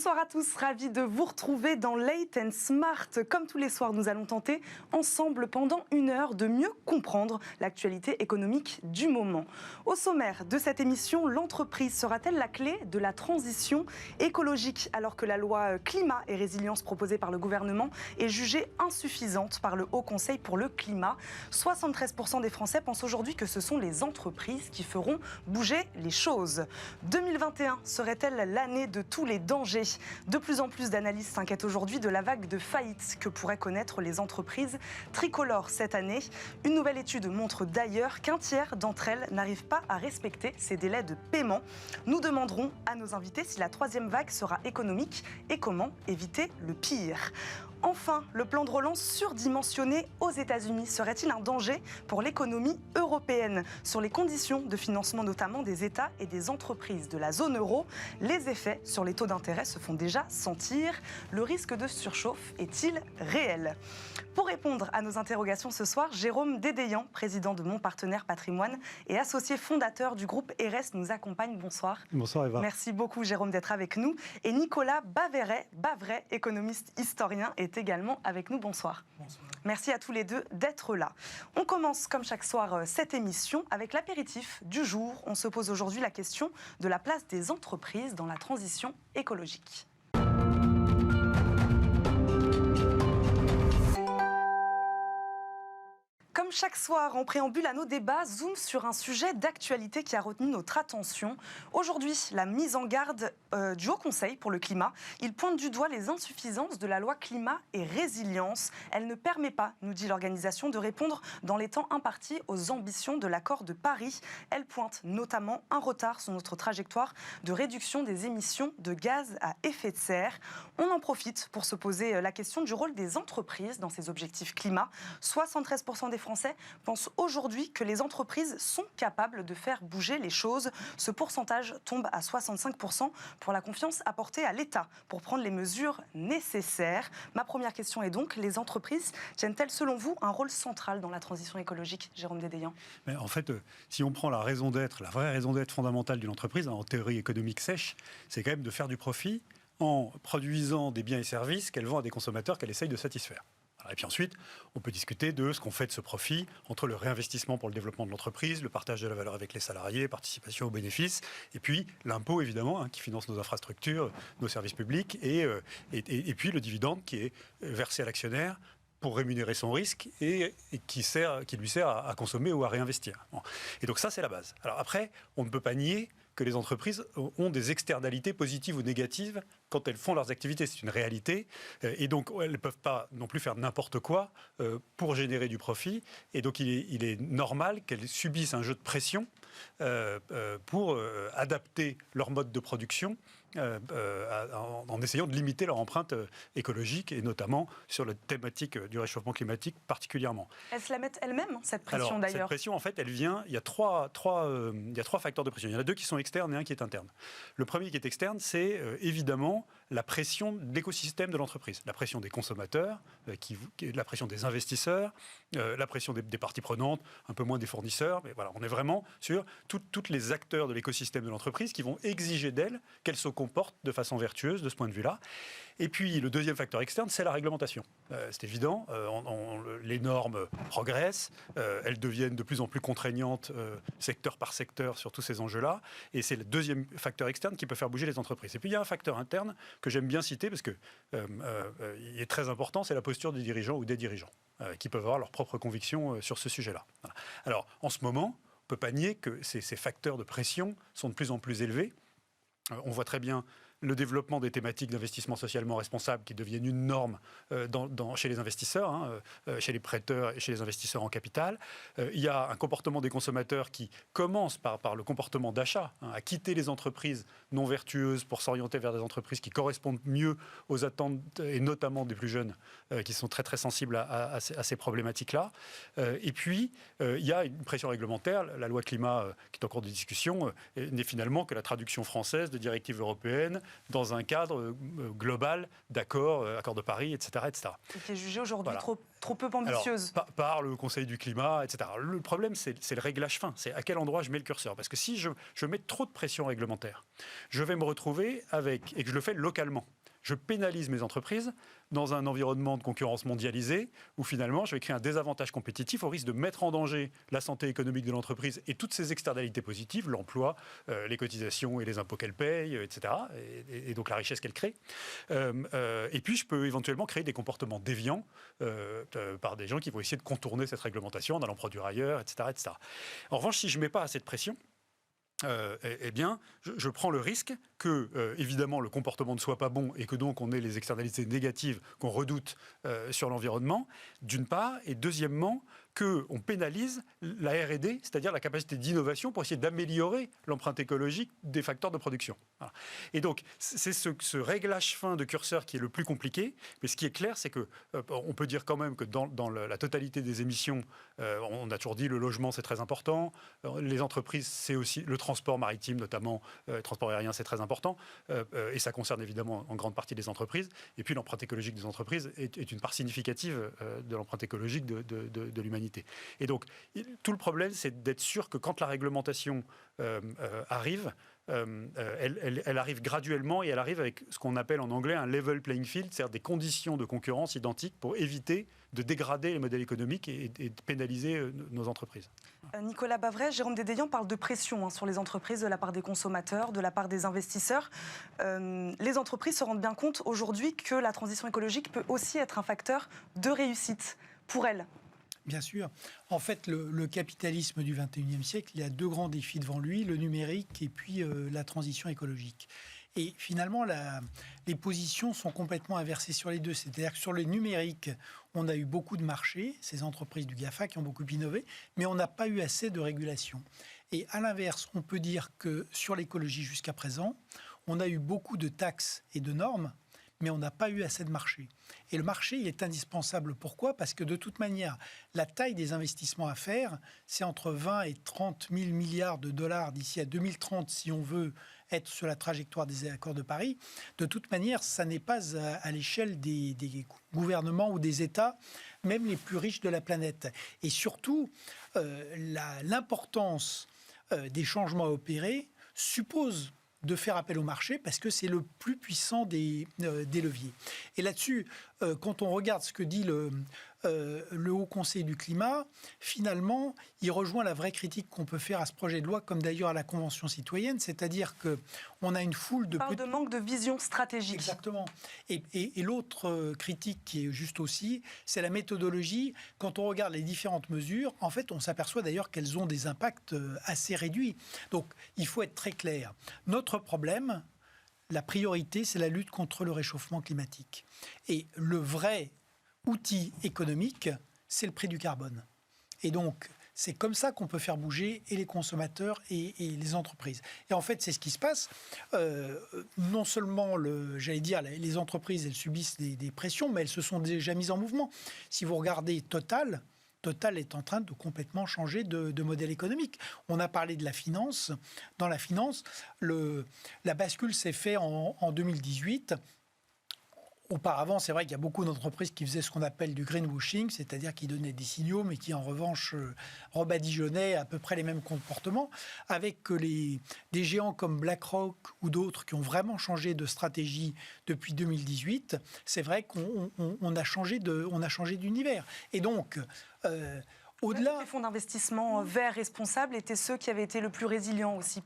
Bonsoir à tous, ravi de vous retrouver dans Late and Smart. Comme tous les soirs, nous allons tenter ensemble pendant 1 heure de mieux comprendre l'actualité économique du moment. Au sommaire de cette émission, l'entreprise sera-t-elle la clé de la transition écologique alors que la loi climat et résilience proposée par le gouvernement est jugée insuffisante par le Haut Conseil pour le climat? 73% des Français pensent aujourd'hui que ce sont les entreprises qui feront bouger les choses. 2021 serait-elle l'année de tous les dangers? De plus en plus d'analystes s'inquiètent aujourd'hui de la vague de faillites que pourraient connaître les entreprises tricolores cette année. Une nouvelle étude montre d'ailleurs qu'un tiers d'entre elles n'arrivent pas à respecter ces délais de paiement. Nous demanderons à nos invités si la troisième vague sera économique et comment éviter le pire. Enfin, le plan de relance surdimensionné aux États-Unis serait-il un danger pour l'économie européenne? Sur les conditions de financement notamment des États et des entreprises de la zone euro, les effets sur les taux d'intérêt se font déjà sentir. Le risque de surchauffe est-il réel? Pour répondre à nos interrogations ce soir, Jérôme Dédéian, président de Mon Partenaire Patrimoine et associé fondateur du groupe ERES, nous accompagne. Bonsoir. Bonsoir Eva. Merci beaucoup Jérôme d'être avec nous. Et Nicolas Baveret, économiste historien, est également avec nous. Bonsoir. Bonsoir. Merci à tous les deux d'être là. On commence comme chaque soir cette émission avec l'apéritif du jour. On se pose aujourd'hui la question de la place des entreprises dans la transition écologique. Comme chaque soir, en préambule à nos débats, zoom sur un sujet d'actualité qui a retenu notre attention. Aujourd'hui, la mise en garde du Haut Conseil pour le climat. Il pointe du doigt les insuffisances de la loi climat et résilience. Elle ne permet pas, nous dit l'organisation, de répondre dans les temps impartis aux ambitions de l'accord de Paris. Elle pointe notamment un retard sur notre trajectoire de réduction des émissions de gaz à effet de serre. On en profite pour se poser la question du rôle des entreprises dans ces objectifs climat. 73% des Français pensent aujourd'hui que les entreprises sont capables de faire bouger les choses. Ce pourcentage tombe à 65% pour la confiance apportée à l'État pour prendre les mesures nécessaires. Ma première question est donc, les entreprises tiennent-elles selon vous un rôle central dans la transition écologique? Jérôme Dédéian. Mais en fait, si on prend la raison d'être, la vraie raison d'être fondamentale d'une entreprise, en théorie économique sèche, c'est quand même de faire du profit en produisant des biens et services qu'elle vend à des consommateurs qu'elle essaye de satisfaire. Et puis ensuite, on peut discuter de ce qu'on fait de ce profit entre le réinvestissement pour le développement de l'entreprise, le partage de la valeur avec les salariés, participation aux bénéfices, et puis l'impôt évidemment, qui finance nos infrastructures, nos services publics, et puis le dividende qui est versé à l'actionnaire pour rémunérer son risque et qui lui sert à consommer ou à réinvestir. Bon. Et donc ça, c'est la base. Alors après, on ne peut pas nier que les entreprises ont des externalités positives ou négatives quand elles font leurs activités. C'est une réalité. Et donc, elles ne peuvent pas non plus faire n'importe quoi pour générer du profit. Et donc, il est normal qu'elles subissent un jeu de pression pour adapter leur mode de production en essayant de limiter leur empreinte écologique et notamment sur la thématique du réchauffement climatique particulièrement. Elles se la mettent elles-mêmes, cette pression? Alors, d'ailleurs. Cette pression, en fait, elle vient... Il y a trois facteurs de pression. Il y en a deux qui sont externes et un qui est interne. Le premier qui est externe, c'est évidemment la pression de l'écosystème de l'entreprise. La pression des consommateurs, la pression des investisseurs, la pression des parties prenantes, un peu moins des fournisseurs. Mais voilà, on est vraiment sur toutes les acteurs de l'écosystème de l'entreprise qui vont exiger d'elle qu'elle se comporte de façon vertueuse de ce point de vue-là. Et puis, le deuxième facteur externe, c'est la réglementation. C'est évident, les normes progressent, elles deviennent de plus en plus contraignanent secteur par secteur sur tous ces enjeux-là. Et c'est le deuxième facteur externe qui peut faire bouger les entreprises. Et puis, il y a un facteur interne que j'aime bien citer parce qu'il est très important, c'est la posture des dirigeants ou des dirigeants qui peuvent avoir leurs propres convictions sur ce sujet-là. Voilà. Alors, en ce moment, on ne peut pas nier que ces facteurs de pression sont de plus en plus élevés. On voit très bien le développement des thématiques d'investissement socialement responsable qui deviennent une norme chez les investisseurs, chez les prêteurs et chez les investisseurs en capital. Il y a un comportement des consommateurs qui commence par le comportement d'achat, à quitter les entreprises non vertueuses pour s'orienter vers des entreprises qui correspondent mieux aux attentes, et notamment des plus jeunes, qui sont très très sensibles à ces problématiques-là. Et puis, il y a une pression réglementaire. La loi climat, qui est en cours de discussion, n'est finalement que la traduction française de directives européennes dans un cadre global d'accord, accord de Paris, etc. etc. Et qui est jugée aujourd'hui Voilà. trop peu ambitieuse. Alors, par le Conseil du climat, etc. Le problème, c'est le réglage fin. C'est à quel endroit je mets le curseur. Parce que si je mets trop de pression réglementaire, je vais me retrouver avec, et que je le fais localement, je pénalise mes entreprises dans un environnement de concurrence mondialisée où finalement je vais créer un désavantage compétitif au risque de mettre en danger la santé économique de l'entreprise et toutes ses externalités positives, l'emploi, les cotisations et les impôts qu'elle paye, etc. Et donc la richesse qu'elle crée. Et puis je peux éventuellement créer des comportements déviants par des gens qui vont essayer de contourner cette réglementation en allant produire ailleurs, etc. etc. En revanche, si je ne mets pas assez de pression, eh bien, je prends le risque que, évidemment, le comportement ne soit pas bon et que donc on ait les externalités négatives qu'on redoute sur l'environnement, d'une part, et deuxièmement, qu'on pénalise la R&D, c'est-à-dire la capacité d'innovation pour essayer d'améliorer l'empreinte écologique des facteurs de production. Voilà. Et donc, c'est ce réglage fin de curseur qui est le plus compliqué, mais ce qui est clair, c'est qu'on peut dire quand même que dans la totalité des émissions, on a toujours dit le logement, c'est très important, les entreprises, c'est aussi le transport maritime, notamment le transport aérien, c'est très important, et ça concerne évidemment en grande partie les entreprises, et puis l'empreinte écologique des entreprises est une part significative de l'empreinte écologique de l'humanité. Et donc, tout le problème, c'est d'être sûr que quand la réglementation arrive, elle arrive graduellement et elle arrive avec ce qu'on appelle en anglais un level playing field, c'est-à-dire des conditions de concurrence identiques pour éviter de dégrader les modèles économiques et de pénaliser nos entreprises. Nicolas Bavray, Jérôme Dédéian parle de pression sur les entreprises de la part des consommateurs, de la part des investisseurs. Les entreprises se rendent bien compte aujourd'hui que la transition écologique peut aussi être un facteur de réussite pour elles. Bien sûr. En fait, le capitalisme du XXIe siècle, il a deux grands défis devant lui, le numérique et puis la transition écologique. Et finalement, les positions sont complètement inversées sur les deux. C'est-à-dire que sur le numérique, on a eu beaucoup de marchés, ces entreprises du GAFA qui ont beaucoup innové, mais on n'a pas eu assez de régulation. Et à l'inverse, on peut dire que sur l'écologie jusqu'à présent, on a eu beaucoup de taxes et de normes, mais on n'a pas eu assez de marché. Et le marché, il est indispensable. Pourquoi ? Parce que de toute manière, la taille des investissements à faire, c'est entre 20 et 30 000 milliards de dollars d'ici à 2030, si on veut être sur la trajectoire des accords de Paris. De toute manière, ça n'est pas à l'échelle des gouvernements ou des États, même les plus riches de la planète. Et surtout, l'importance des changements à opérer suppose de faire appel au marché parce que c'est le plus puissant des leviers. Et là-dessus, quand on regarde ce que dit le Haut Conseil du climat, finalement, il rejoint la vraie critique qu'on peut faire à ce projet de loi, comme d'ailleurs à la Convention citoyenne, c'est-à-dire qu'on a une foule de... On parle de manque de vision stratégique. Exactement. Et l'autre critique qui est juste aussi, c'est la méthodologie. Quand on regarde les différentes mesures, en fait, on s'aperçoit d'ailleurs qu'elles ont des impacts assez réduits. Donc, il faut être très clair. Notre problème, la priorité, c'est la lutte contre le réchauffement climatique. Et le vrai outil économique, c'est le prix du carbone. Et donc, c'est comme ça qu'on peut faire bouger et les consommateurs et les entreprises. Et en fait, c'est ce qui se passe. Non seulement, les entreprises, elles subissent des pressions, mais elles se sont déjà mises en mouvement. Si vous regardez Total est en train de complètement changer de modèle économique. On a parlé de la finance. Dans la finance, la bascule s'est faite en 2018. Auparavant, c'est vrai qu'il y a beaucoup d'entreprises qui faisaient ce qu'on appelle du greenwashing, c'est-à-dire qui donnaient des signaux, mais qui en revanche rebadigeonnaient à peu près les mêmes comportements, avec des géants comme BlackRock ou d'autres qui ont vraiment changé de stratégie depuis 2018. C'est vrai qu'on a changé d'univers. Et donc, au-delà... Les fonds d'investissement verts responsables étaient ceux qui avaient été le plus résilients aussi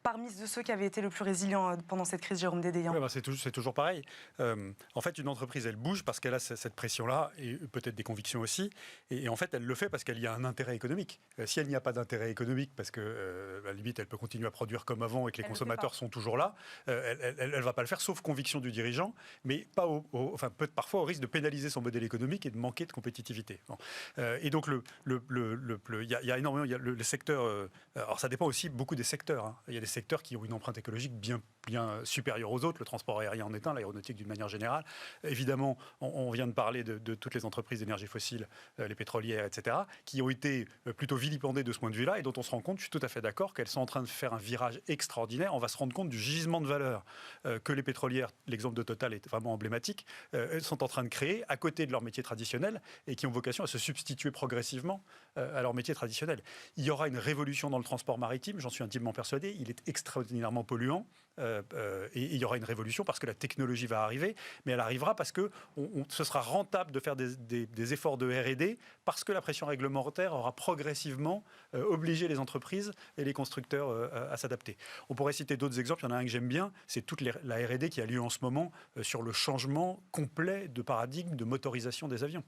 parmi ceux qui avaient été le plus résilients pendant cette crise, Jérôme Dédéian. Ouais, c'est toujours pareil. En fait, une entreprise, elle bouge parce qu'elle a cette pression-là, et peut-être des convictions aussi. Et en fait, elle le fait parce qu'il y a un intérêt économique. Si elle n'y a pas d'intérêt économique, parce que à la limite, elle peut continuer à produire comme avant et que les consommateurs sont toujours là, elle ne va pas le faire, sauf conviction du dirigeant, mais pas peut-être parfois au risque de pénaliser son modèle économique et de manquer de compétitivité. Bon. Et donc, il y a énormément... le secteur... alors, ça dépend aussi beaucoup des secteurs. Hein. Il y a des secteurs qui ont une empreinte écologique bien supérieure aux autres. Le transport aérien en est un, l'aéronautique d'une manière générale. Évidemment, on vient de parler de toutes les entreprises d'énergie fossile, les pétrolières, etc., qui ont été plutôt vilipendées de ce point de vue-là et dont on se rend compte, je suis tout à fait d'accord, qu'elles sont en train de faire un virage extraordinaire. On va se rendre compte du gisement de valeur que les pétrolières, l'exemple de Total est vraiment emblématique, sont en train de créer à côté de leur métier traditionnel et qui ont vocation à se substituer progressivement à leur métier traditionnel. Il y aura une révolution dans le transport maritime, j'en suis intimement persuadé, il est extraordinairement polluant. Et il y aura une révolution parce que la technologie va arriver, mais elle arrivera parce que ce sera rentable de faire des efforts de R&D parce que la pression réglementaire aura progressivement obligé les entreprises et les constructeurs à s'adapter. On pourrait citer d'autres exemples, il y en a un que j'aime bien, c'est toute la R&D qui a lieu en ce moment sur le changement complet de paradigme de motorisation des avions.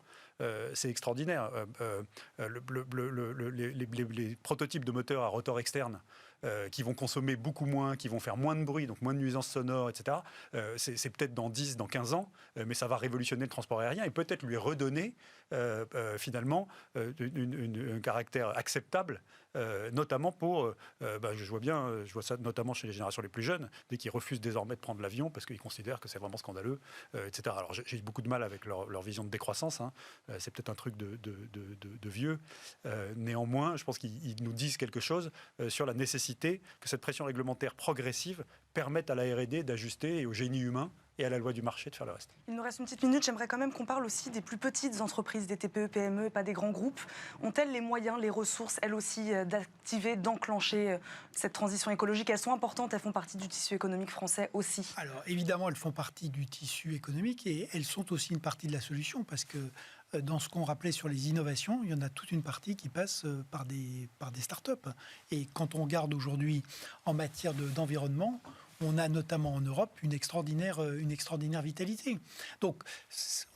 C'est extraordinaire. Les prototypes de moteurs à rotor externe qui vont consommer beaucoup moins, qui vont faire moins de bruit, donc moins de nuisances sonores, etc. C'est peut-être dans 10, dans 15 ans, mais ça va révolutionner le transport aérien et peut-être lui redonner finalement un caractère acceptable, notamment pour, je vois ça notamment chez les générations les plus jeunes, dès qu'ils refusent désormais de prendre l'avion parce qu'ils considèrent que c'est vraiment scandaleux, etc. Alors j'ai beaucoup de mal avec leur vision de décroissance, hein. C'est peut-être un truc de vieux. Néanmoins, je pense qu'ils nous disent quelque chose sur la nécessité que cette pression réglementaire progressive permette à la R&D d'ajuster et au génie humain et à la loi du marché de faire le reste. Il nous reste une petite minute. J'aimerais quand même qu'on parle aussi des plus petites entreprises, des TPE, PME, et pas des grands groupes. Ont-elles les moyens, les ressources, elles aussi, d'activer, d'enclencher cette transition écologique? Elles sont importantes, elles font partie du tissu économique français aussi. Alors évidemment, elles font partie du tissu économique et elles sont aussi une partie de la solution parce que dans ce qu'on rappelait sur les innovations, il y en a toute une partie qui passe par des start-up. Et quand on regarde aujourd'hui en matière d'environnement, on a notamment en Europe une extraordinaire vitalité. Donc,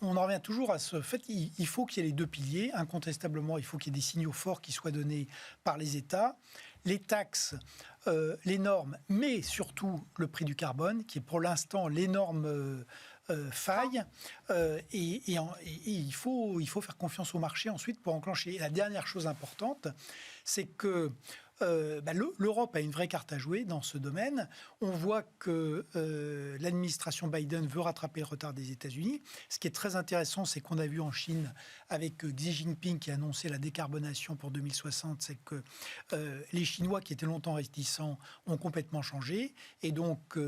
on en revient toujours à ce fait, il faut qu'il y ait les deux piliers. Incontestablement, il faut qu'il y ait des signaux forts qui soient donnés par les États. Les taxes, les normes, mais surtout le prix du carbone, qui est pour l'instant l'énorme faille. Et il faut faire confiance au marché ensuite pour enclencher. Et la dernière chose importante, c'est que l'Europe a une vraie carte à jouer dans ce domaine. On voit que l'administration Biden veut rattraper le retard des États-Unis. Ce qui est très intéressant, c'est qu'on a vu en Chine avec Xi Jinping qui a annoncé la décarbonation pour 2060, c'est que les Chinois qui étaient longtemps réticents ont complètement changé. Et donc,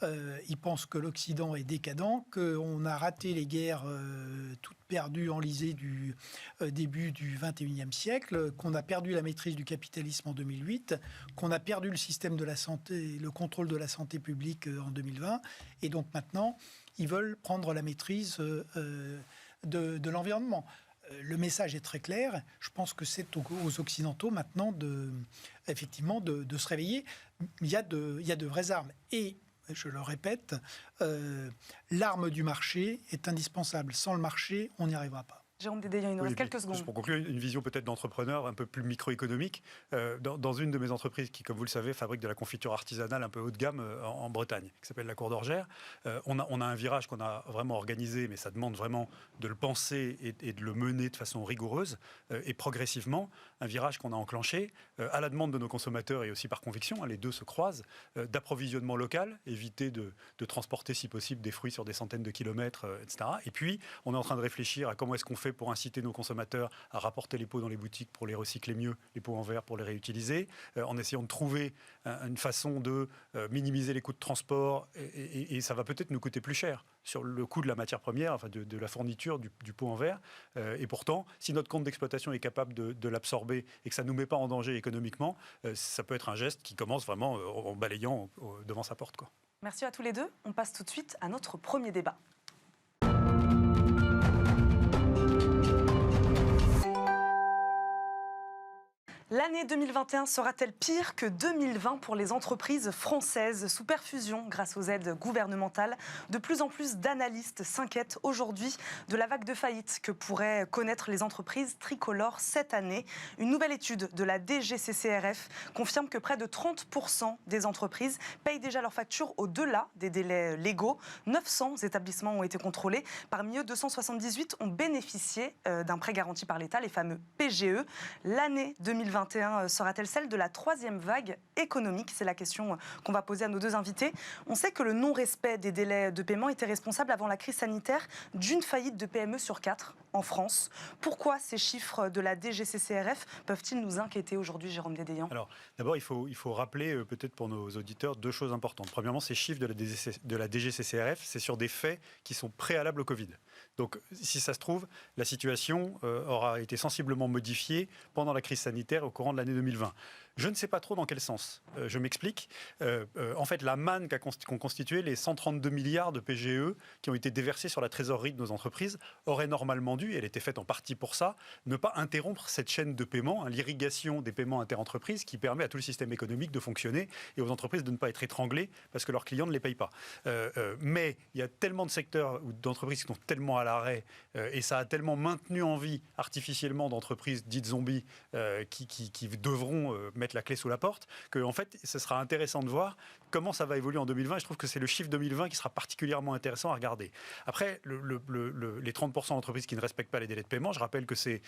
ils pensent que l'Occident est décadent, qu'on a raté les guerres toutes perdues, enlisées du début du XXIe siècle, qu'on a perdu la maîtrise du capitalisme en 2008, qu'on a perdu le système de la santé, le contrôle de la santé publique en 2020. Et donc maintenant, ils veulent prendre la maîtrise de l'environnement. Le message est très clair. Je pense que c'est aux Occidentaux maintenant effectivement de se réveiller. Il y a de vraies armes. Et je le répète, l'arme du marché est indispensable. Sans le marché, on n'y arrivera pas. Jérôme Dédéian, il nous reste quelques secondes. Pour conclure, une vision peut-être d'entrepreneur un peu plus microéconomique. Dans une de mes entreprises qui, comme vous le savez, fabrique de la confiture artisanale un peu haut de gamme en Bretagne, qui s'appelle la Cour d'Orgère, on a un virage qu'on a vraiment organisé, mais ça demande vraiment de le penser et de le mener de façon rigoureuse et progressivement. Un virage qu'on a enclenché à la demande de nos consommateurs et aussi par conviction, hein, les deux se croisent, d'approvisionnement local, éviter de transporter si possible des fruits sur des centaines de kilomètres, etc. Et puis, on est en train de réfléchir à comment est-ce qu'on fait pour inciter nos consommateurs à rapporter les pots dans les boutiques pour les recycler mieux, les pots en verre pour les réutiliser, en essayant de trouver une façon de minimiser les coûts de transport et ça va peut-être nous coûter plus cher sur le coût de la matière première, enfin de la fourniture du pot en verre. Et pourtant, si notre compte d'exploitation est capable de l'absorber et que ça ne nous met pas en danger économiquement, ça peut être un geste qui commence vraiment en balayant devant sa porte, quoi. Merci à tous les deux. On passe tout de suite à notre premier débat. L'année 2021 sera-t-elle pire que 2020 pour les entreprises françaises? Sous perfusion, grâce aux aides gouvernementales, de plus en plus d'analystes s'inquiètent aujourd'hui de la vague de faillite que pourraient connaître les entreprises tricolores cette année. Une nouvelle étude de la DGCCRF confirme que près de 30% des entreprises payent déjà leurs factures au-delà des délais légaux. 900 établissements ont été contrôlés. Parmi eux, 278 ont bénéficié d'un prêt garanti par l'État, les fameux PGE. L'année 2021 2021 sera-t-elle celle de la troisième vague économique? C'est la question qu'on va poser à nos deux invités. On sait que le non-respect des délais de paiement était responsable avant la crise sanitaire d'une faillite de PME sur 4 en France. Pourquoi ces chiffres de la DGCCRF peuvent-ils nous inquiéter aujourd'hui, Jérôme Dédéian? Alors, d'abord, il faut rappeler, peut-être pour nos auditeurs, deux choses importantes. Premièrement, ces chiffres de la DGCCRF, c'est sur des faits qui sont préalables au Covid. Donc, si ça se trouve, la situation aura été sensiblement modifiée pendant la crise sanitaire au courant de l'année 2020. Je ne sais pas trop dans quel sens. Je m'explique. En fait, la manne qu'ont constitué les 132 milliards de PGE qui ont été déversés sur la trésorerie de nos entreprises aurait normalement dû, elle était faite en partie pour ça, ne pas interrompre cette chaîne de paiement, l'irrigation des paiements interentreprises qui permet à tout le système économique de fonctionner et aux entreprises de ne pas être étranglées parce que leurs clients ne les payent pas. Mais il y a tellement de secteurs ou d'entreprises qui sont tellement à l'arrêt et ça a tellement maintenu en vie artificiellement d'entreprises dites zombies qui devront mettre la clé sous la porte, que en fait, ce sera intéressant de voir comment ça va évoluer en 2020. Je trouve que c'est le chiffre 2020 qui sera particulièrement intéressant à regarder. Après, les 30% d'entreprises qui ne respectent pas les délais de paiement, je rappelle que c'est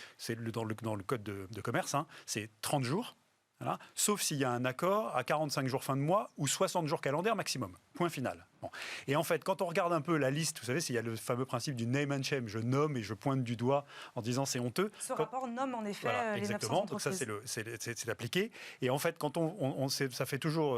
dans le code de commerce, hein, c'est 30 jours. Voilà. Sauf s'il y a un accord à 45 jours fin de mois ou 60 jours calendaires maximum. Point final. Bon. Et en fait, quand on regarde un peu la liste, vous savez, il y a le fameux principe du name and shame. Je nomme et je pointe du doigt en disant c'est honteux. Ce rapport nomme en effet voilà, les 900 exactement. entreprises. Donc ça, c'est appliqué. Et en fait, quand ça fait toujours,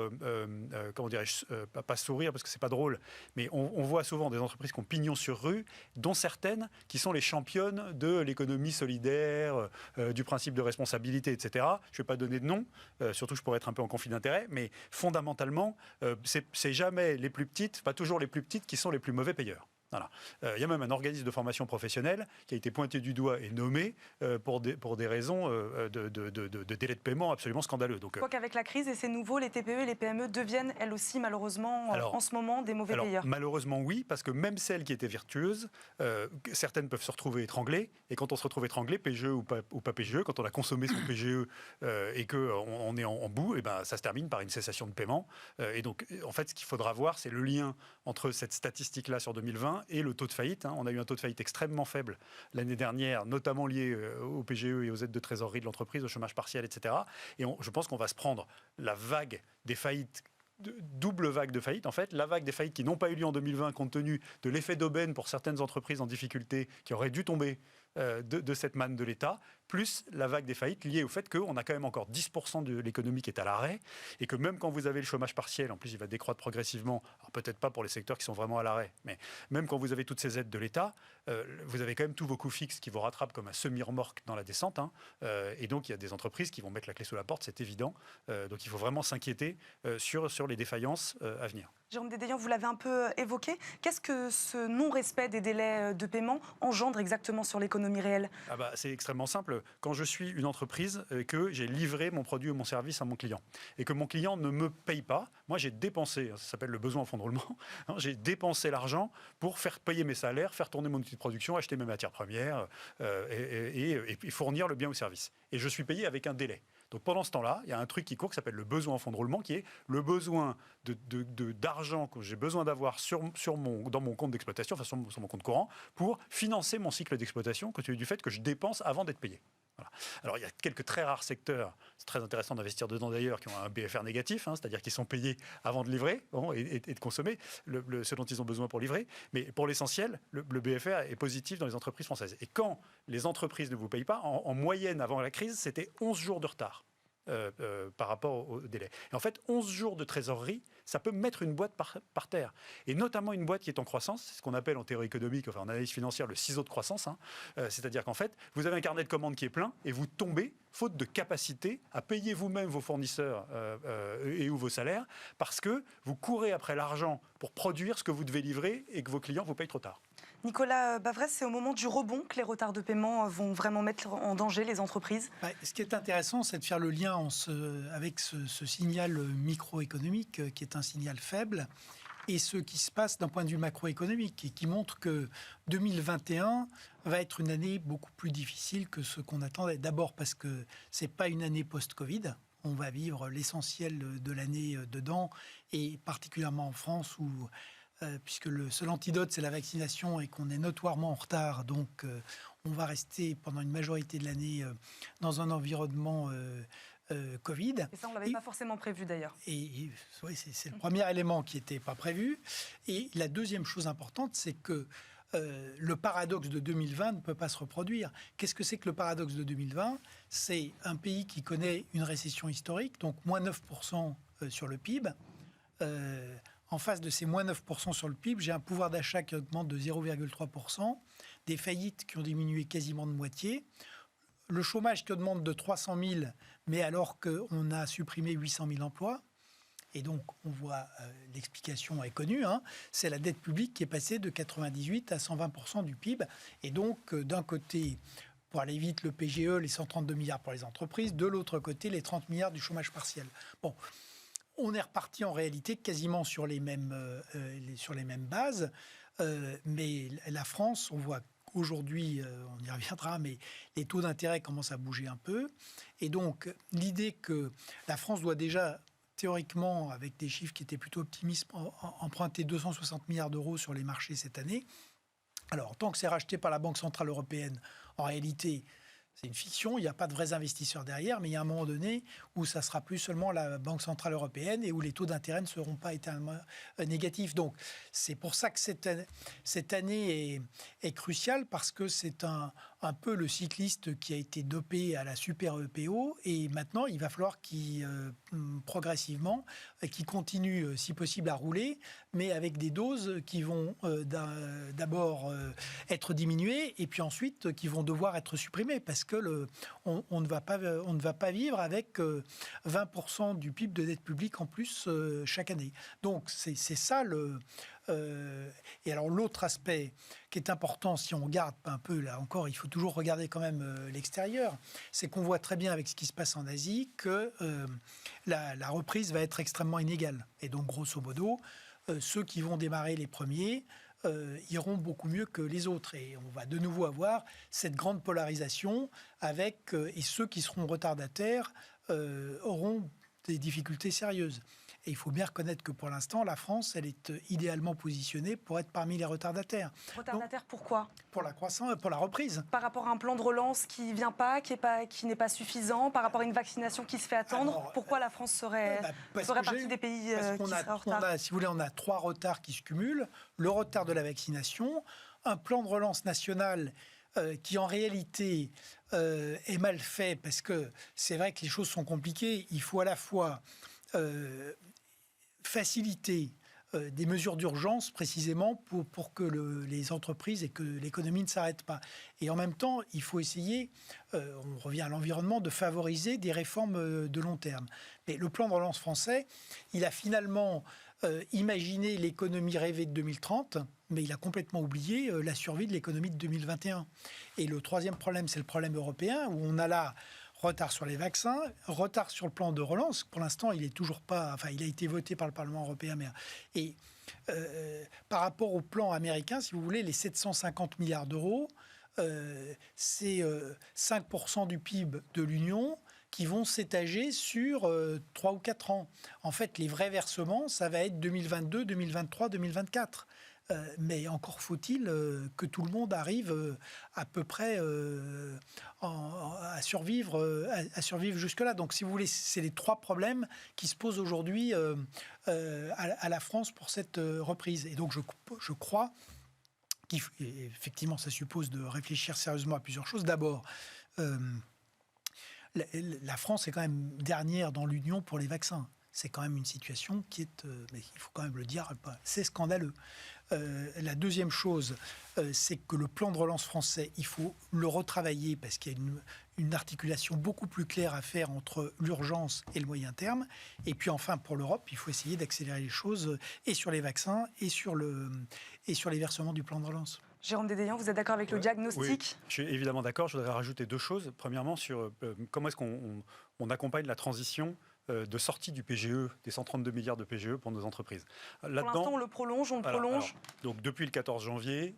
comment dirais-je, pas sourire parce que c'est pas drôle, mais on voit souvent des entreprises qui ont pignon sur rue, dont certaines qui sont les championnes de l'économie solidaire, du principe de responsabilité, etc. Je ne vais pas donner de nom, surtout je pourrais être un peu en conflit d'intérêt, mais fondamentalement, c'est jamais les plus petites, pas toujours les plus petites, qui sont les plus mauvais payeurs. Voilà. Il y a même un organisme de formation professionnelle qui a été pointé du doigt et nommé pour des raisons de délai de paiement absolument scandaleux. Donc, je crois qu'avec la crise, et c'est nouveau, les TPE et les PME deviennent elles aussi malheureusement en ce moment des mauvais payeurs. Malheureusement oui, parce que même celles qui étaient vertueuses, certaines peuvent se retrouver étranglées, et quand on se retrouve étranglé, PGE ou pas PGE, quand on a consommé son PGE et qu'on est en bout, et ben, ça se termine par une cessation de paiement. Et donc en fait, ce qu'il faudra voir, c'est le lien entre cette statistique-là sur 2020 et le taux de faillite. On a eu un taux de faillite extrêmement faible l'année dernière, notamment lié au PGE et aux aides de trésorerie de l'entreprise, au chômage partiel, etc. Et je pense qu'on va se prendre la vague des faillites, double vague de faillites, en fait, la vague des faillites qui n'ont pas eu lieu en 2020 compte tenu de l'effet d'aubaine pour certaines entreprises en difficulté qui auraient dû tomber de cette manne de l'État, plus la vague des faillites liée au fait qu'on a quand même encore 10% de l'économie qui est à l'arrêt et que même quand vous avez le chômage partiel, en plus il va décroître progressivement, alors peut-être pas pour les secteurs qui sont vraiment à l'arrêt, mais même quand vous avez toutes ces aides de l'État, vous avez quand même tous vos coûts fixes qui vous rattrapent comme un semi-remorque dans la descente, hein, et donc il y a des entreprises qui vont mettre la clé sous la porte, c'est évident, donc il faut vraiment s'inquiéter sur les défaillances à venir. Jérôme Dédéian, vous l'avez un peu évoqué. Qu'est-ce que ce non-respect des délais de paiement engendre exactement sur l'économie réelle? C'est extrêmement simple. Quand je suis une entreprise et que j'ai livré mon produit ou mon service à mon client et que mon client ne me paye pas, moi j'ai dépensé, ça s'appelle le besoin en fonds de roulement, j'ai dépensé l'argent pour faire payer mes salaires, faire tourner mon outil de production, acheter mes matières premières et fournir le bien ou service. Et je suis payé avec un délai. Donc pendant ce temps-là, il y a un truc qui court qui s'appelle le besoin en fonds de roulement, qui est le besoin d'argent que j'ai besoin d'avoir dans mon compte d'exploitation, enfin sur mon compte courant, pour financer mon cycle d'exploitation, compte tenu du fait que je dépense avant d'être payé. Voilà. Alors il y a quelques très rares secteurs, c'est très intéressant d'investir dedans d'ailleurs, qui ont un BFR négatif, hein, c'est-à-dire qu'ils sont payés avant de livrer et de consommer ce dont ils ont besoin pour livrer. Mais pour l'essentiel, le BFR est positif dans les entreprises françaises. Et quand les entreprises ne vous payent pas, en moyenne avant la crise, c'était 11 jours de retard. Par rapport au délai. Et en fait, 11 jours de trésorerie, ça peut mettre une boîte par terre. Et notamment une boîte qui est en croissance, c'est ce qu'on appelle en théorie économique, enfin en analyse financière, le ciseau de croissance. Hein. C'est-à-dire qu'en fait, vous avez un carnet de commandes qui est plein et vous tombez, faute de capacité, à payer vous-même vos fournisseurs et ou vos salaires, parce que vous courez après l'argent pour produire ce que vous devez livrer et que vos clients vous payent trop tard. Nicolas Bavrez, c'est au moment du rebond que les retards de paiement vont vraiment mettre en danger les entreprises. Ce qui est intéressant, c'est de faire le lien avec ce signal microéconomique qui est un signal faible et ce qui se passe d'un point de vue macroéconomique et qui montre que 2021 va être une année beaucoup plus difficile que ce qu'on attendait. D'abord parce que ce n'est pas une année post-Covid. On va vivre l'essentiel de l'année dedans et particulièrement en France où puisque le seul antidote, c'est la vaccination et qu'on est notoirement en retard. Donc, on va rester pendant une majorité de l'année dans un environnement Covid. Et ça, on ne l'avait pas forcément prévu d'ailleurs. Et oui, c'est le premier élément qui n'était pas prévu. Et la deuxième chose importante, c'est que le paradoxe de 2020 ne peut pas se reproduire. Qu'est-ce que c'est que le paradoxe de 2020 ? C'est un pays qui connaît une récession historique, donc moins 9% sur le PIB. En face de ces moins 9% sur le PIB, j'ai un pouvoir d'achat qui augmente de 0,3%, des faillites qui ont diminué quasiment de moitié, le chômage qui augmente de 300 000, mais alors qu'on a supprimé 800 000 emplois. Et donc, on voit, l'explication est connue, c'est la dette publique qui est passée de 98 à 120% du PIB. Et donc, d'un côté, pour aller vite, le PGE, les 132 milliards pour les entreprises, de l'autre côté, les 30 milliards du chômage partiel. Bon, on est reparti en réalité quasiment sur les mêmes bases, mais la France, on voit aujourd'hui, on y reviendra, mais les taux d'intérêt commencent à bouger un peu. Et donc, l'idée que la France doit déjà, théoriquement, avec des chiffres qui étaient plutôt optimistes, emprunter 260 milliards d'euros sur les marchés cette année. Alors, tant que c'est racheté par la Banque Centrale Européenne, en réalité, c'est une fiction, il n'y a pas de vrais investisseurs derrière, mais il y a un moment donné où ça sera plus seulement la Banque Centrale Européenne et où les taux d'intérêt ne seront pas éternellement négatifs. Donc, c'est pour ça que cette année est cruciale, parce que c'est un peu le cycliste qui a été dopé à la super EPO, et maintenant, il va falloir qu'il, progressivement, qu'il continue, si possible, à rouler, mais avec des doses qui vont d'abord être diminuées, et puis ensuite, qui vont devoir être supprimées, parce que on ne va pas vivre avec 20% du PIB de dette publique en plus chaque année. Donc, c'est ça et alors, l'autre aspect qui est important, si on regarde un peu, là encore, il faut toujours regarder quand même l'extérieur, c'est qu'on voit très bien avec ce qui se passe en Asie que la reprise va être extrêmement inégale. Et donc, grosso modo, ceux qui vont démarrer les premiers iront beaucoup mieux que les autres. Et on va de nouveau avoir cette grande polarisation avec, et ceux qui seront retardataires auront des difficultés sérieuses. Et il faut bien reconnaître que pour l'instant, la France, elle est idéalement positionnée pour être parmi les retardataires. Retardataires, pourquoi ? Pour la croissance, pour la reprise. Par rapport à un plan de relance qui vient pas, qui n'est pas suffisant, par rapport à une vaccination qui se fait attendre, alors, pourquoi la France ferait partie des pays qui seraient en retard ? Si vous voulez, on a 3 retards qui se cumulent. Le retard de la vaccination, un plan de relance national qui en réalité est mal fait, parce que c'est vrai que les choses sont compliquées. Il faut à la fois faciliter des mesures d'urgence précisément pour que les entreprises et que l'économie ne s'arrête pas. Et en même temps, il faut essayer, on revient à l'environnement, de favoriser des réformes de long terme. Mais le plan de relance français, il a finalement imaginé l'économie rêvée de 2030, mais il a complètement oublié la survie de l'économie de 2021. Et le troisième problème, c'est le problème européen, où on a là retard sur les vaccins, retard sur le plan de relance. Pour l'instant, il est toujours pas. Enfin, il a été voté par le Parlement européen. Et par rapport au plan américain, si vous voulez, les 750 milliards d'euros, c'est 5% du PIB de l'Union qui vont s'étager sur 3 ou 4 ans. En fait, les vrais versements, ça va être 2022, 2023, 2024. Mais encore faut-il que tout le monde arrive à peu près à survivre jusque-là. Donc, si vous voulez, c'est les 3 problèmes qui se posent aujourd'hui à la France pour cette reprise. Et donc, je crois qu'effectivement, ça suppose de réfléchir sérieusement à plusieurs choses. D'abord, la France est quand même dernière dans l'Union pour les vaccins. C'est quand même une situation qui est, mais il faut quand même le dire, c'est scandaleux. La deuxième chose, c'est que le plan de relance français, il faut le retravailler parce qu'il y a une articulation beaucoup plus claire à faire entre l'urgence et le moyen terme. Et puis enfin, pour l'Europe, il faut essayer d'accélérer les choses et sur les vaccins et sur les versements du plan de relance. Jérôme Dédéian, vous êtes d'accord avec le diagnostic ? Oui, je suis évidemment d'accord. Je voudrais rajouter 2 choses. Premièrement, sur comment est-ce qu'on accompagne la transition de sortie du PGE, des 132 milliards de PGE pour nos entreprises. Pour l'instant, on le prolonge, Alors, donc, depuis le 14 janvier,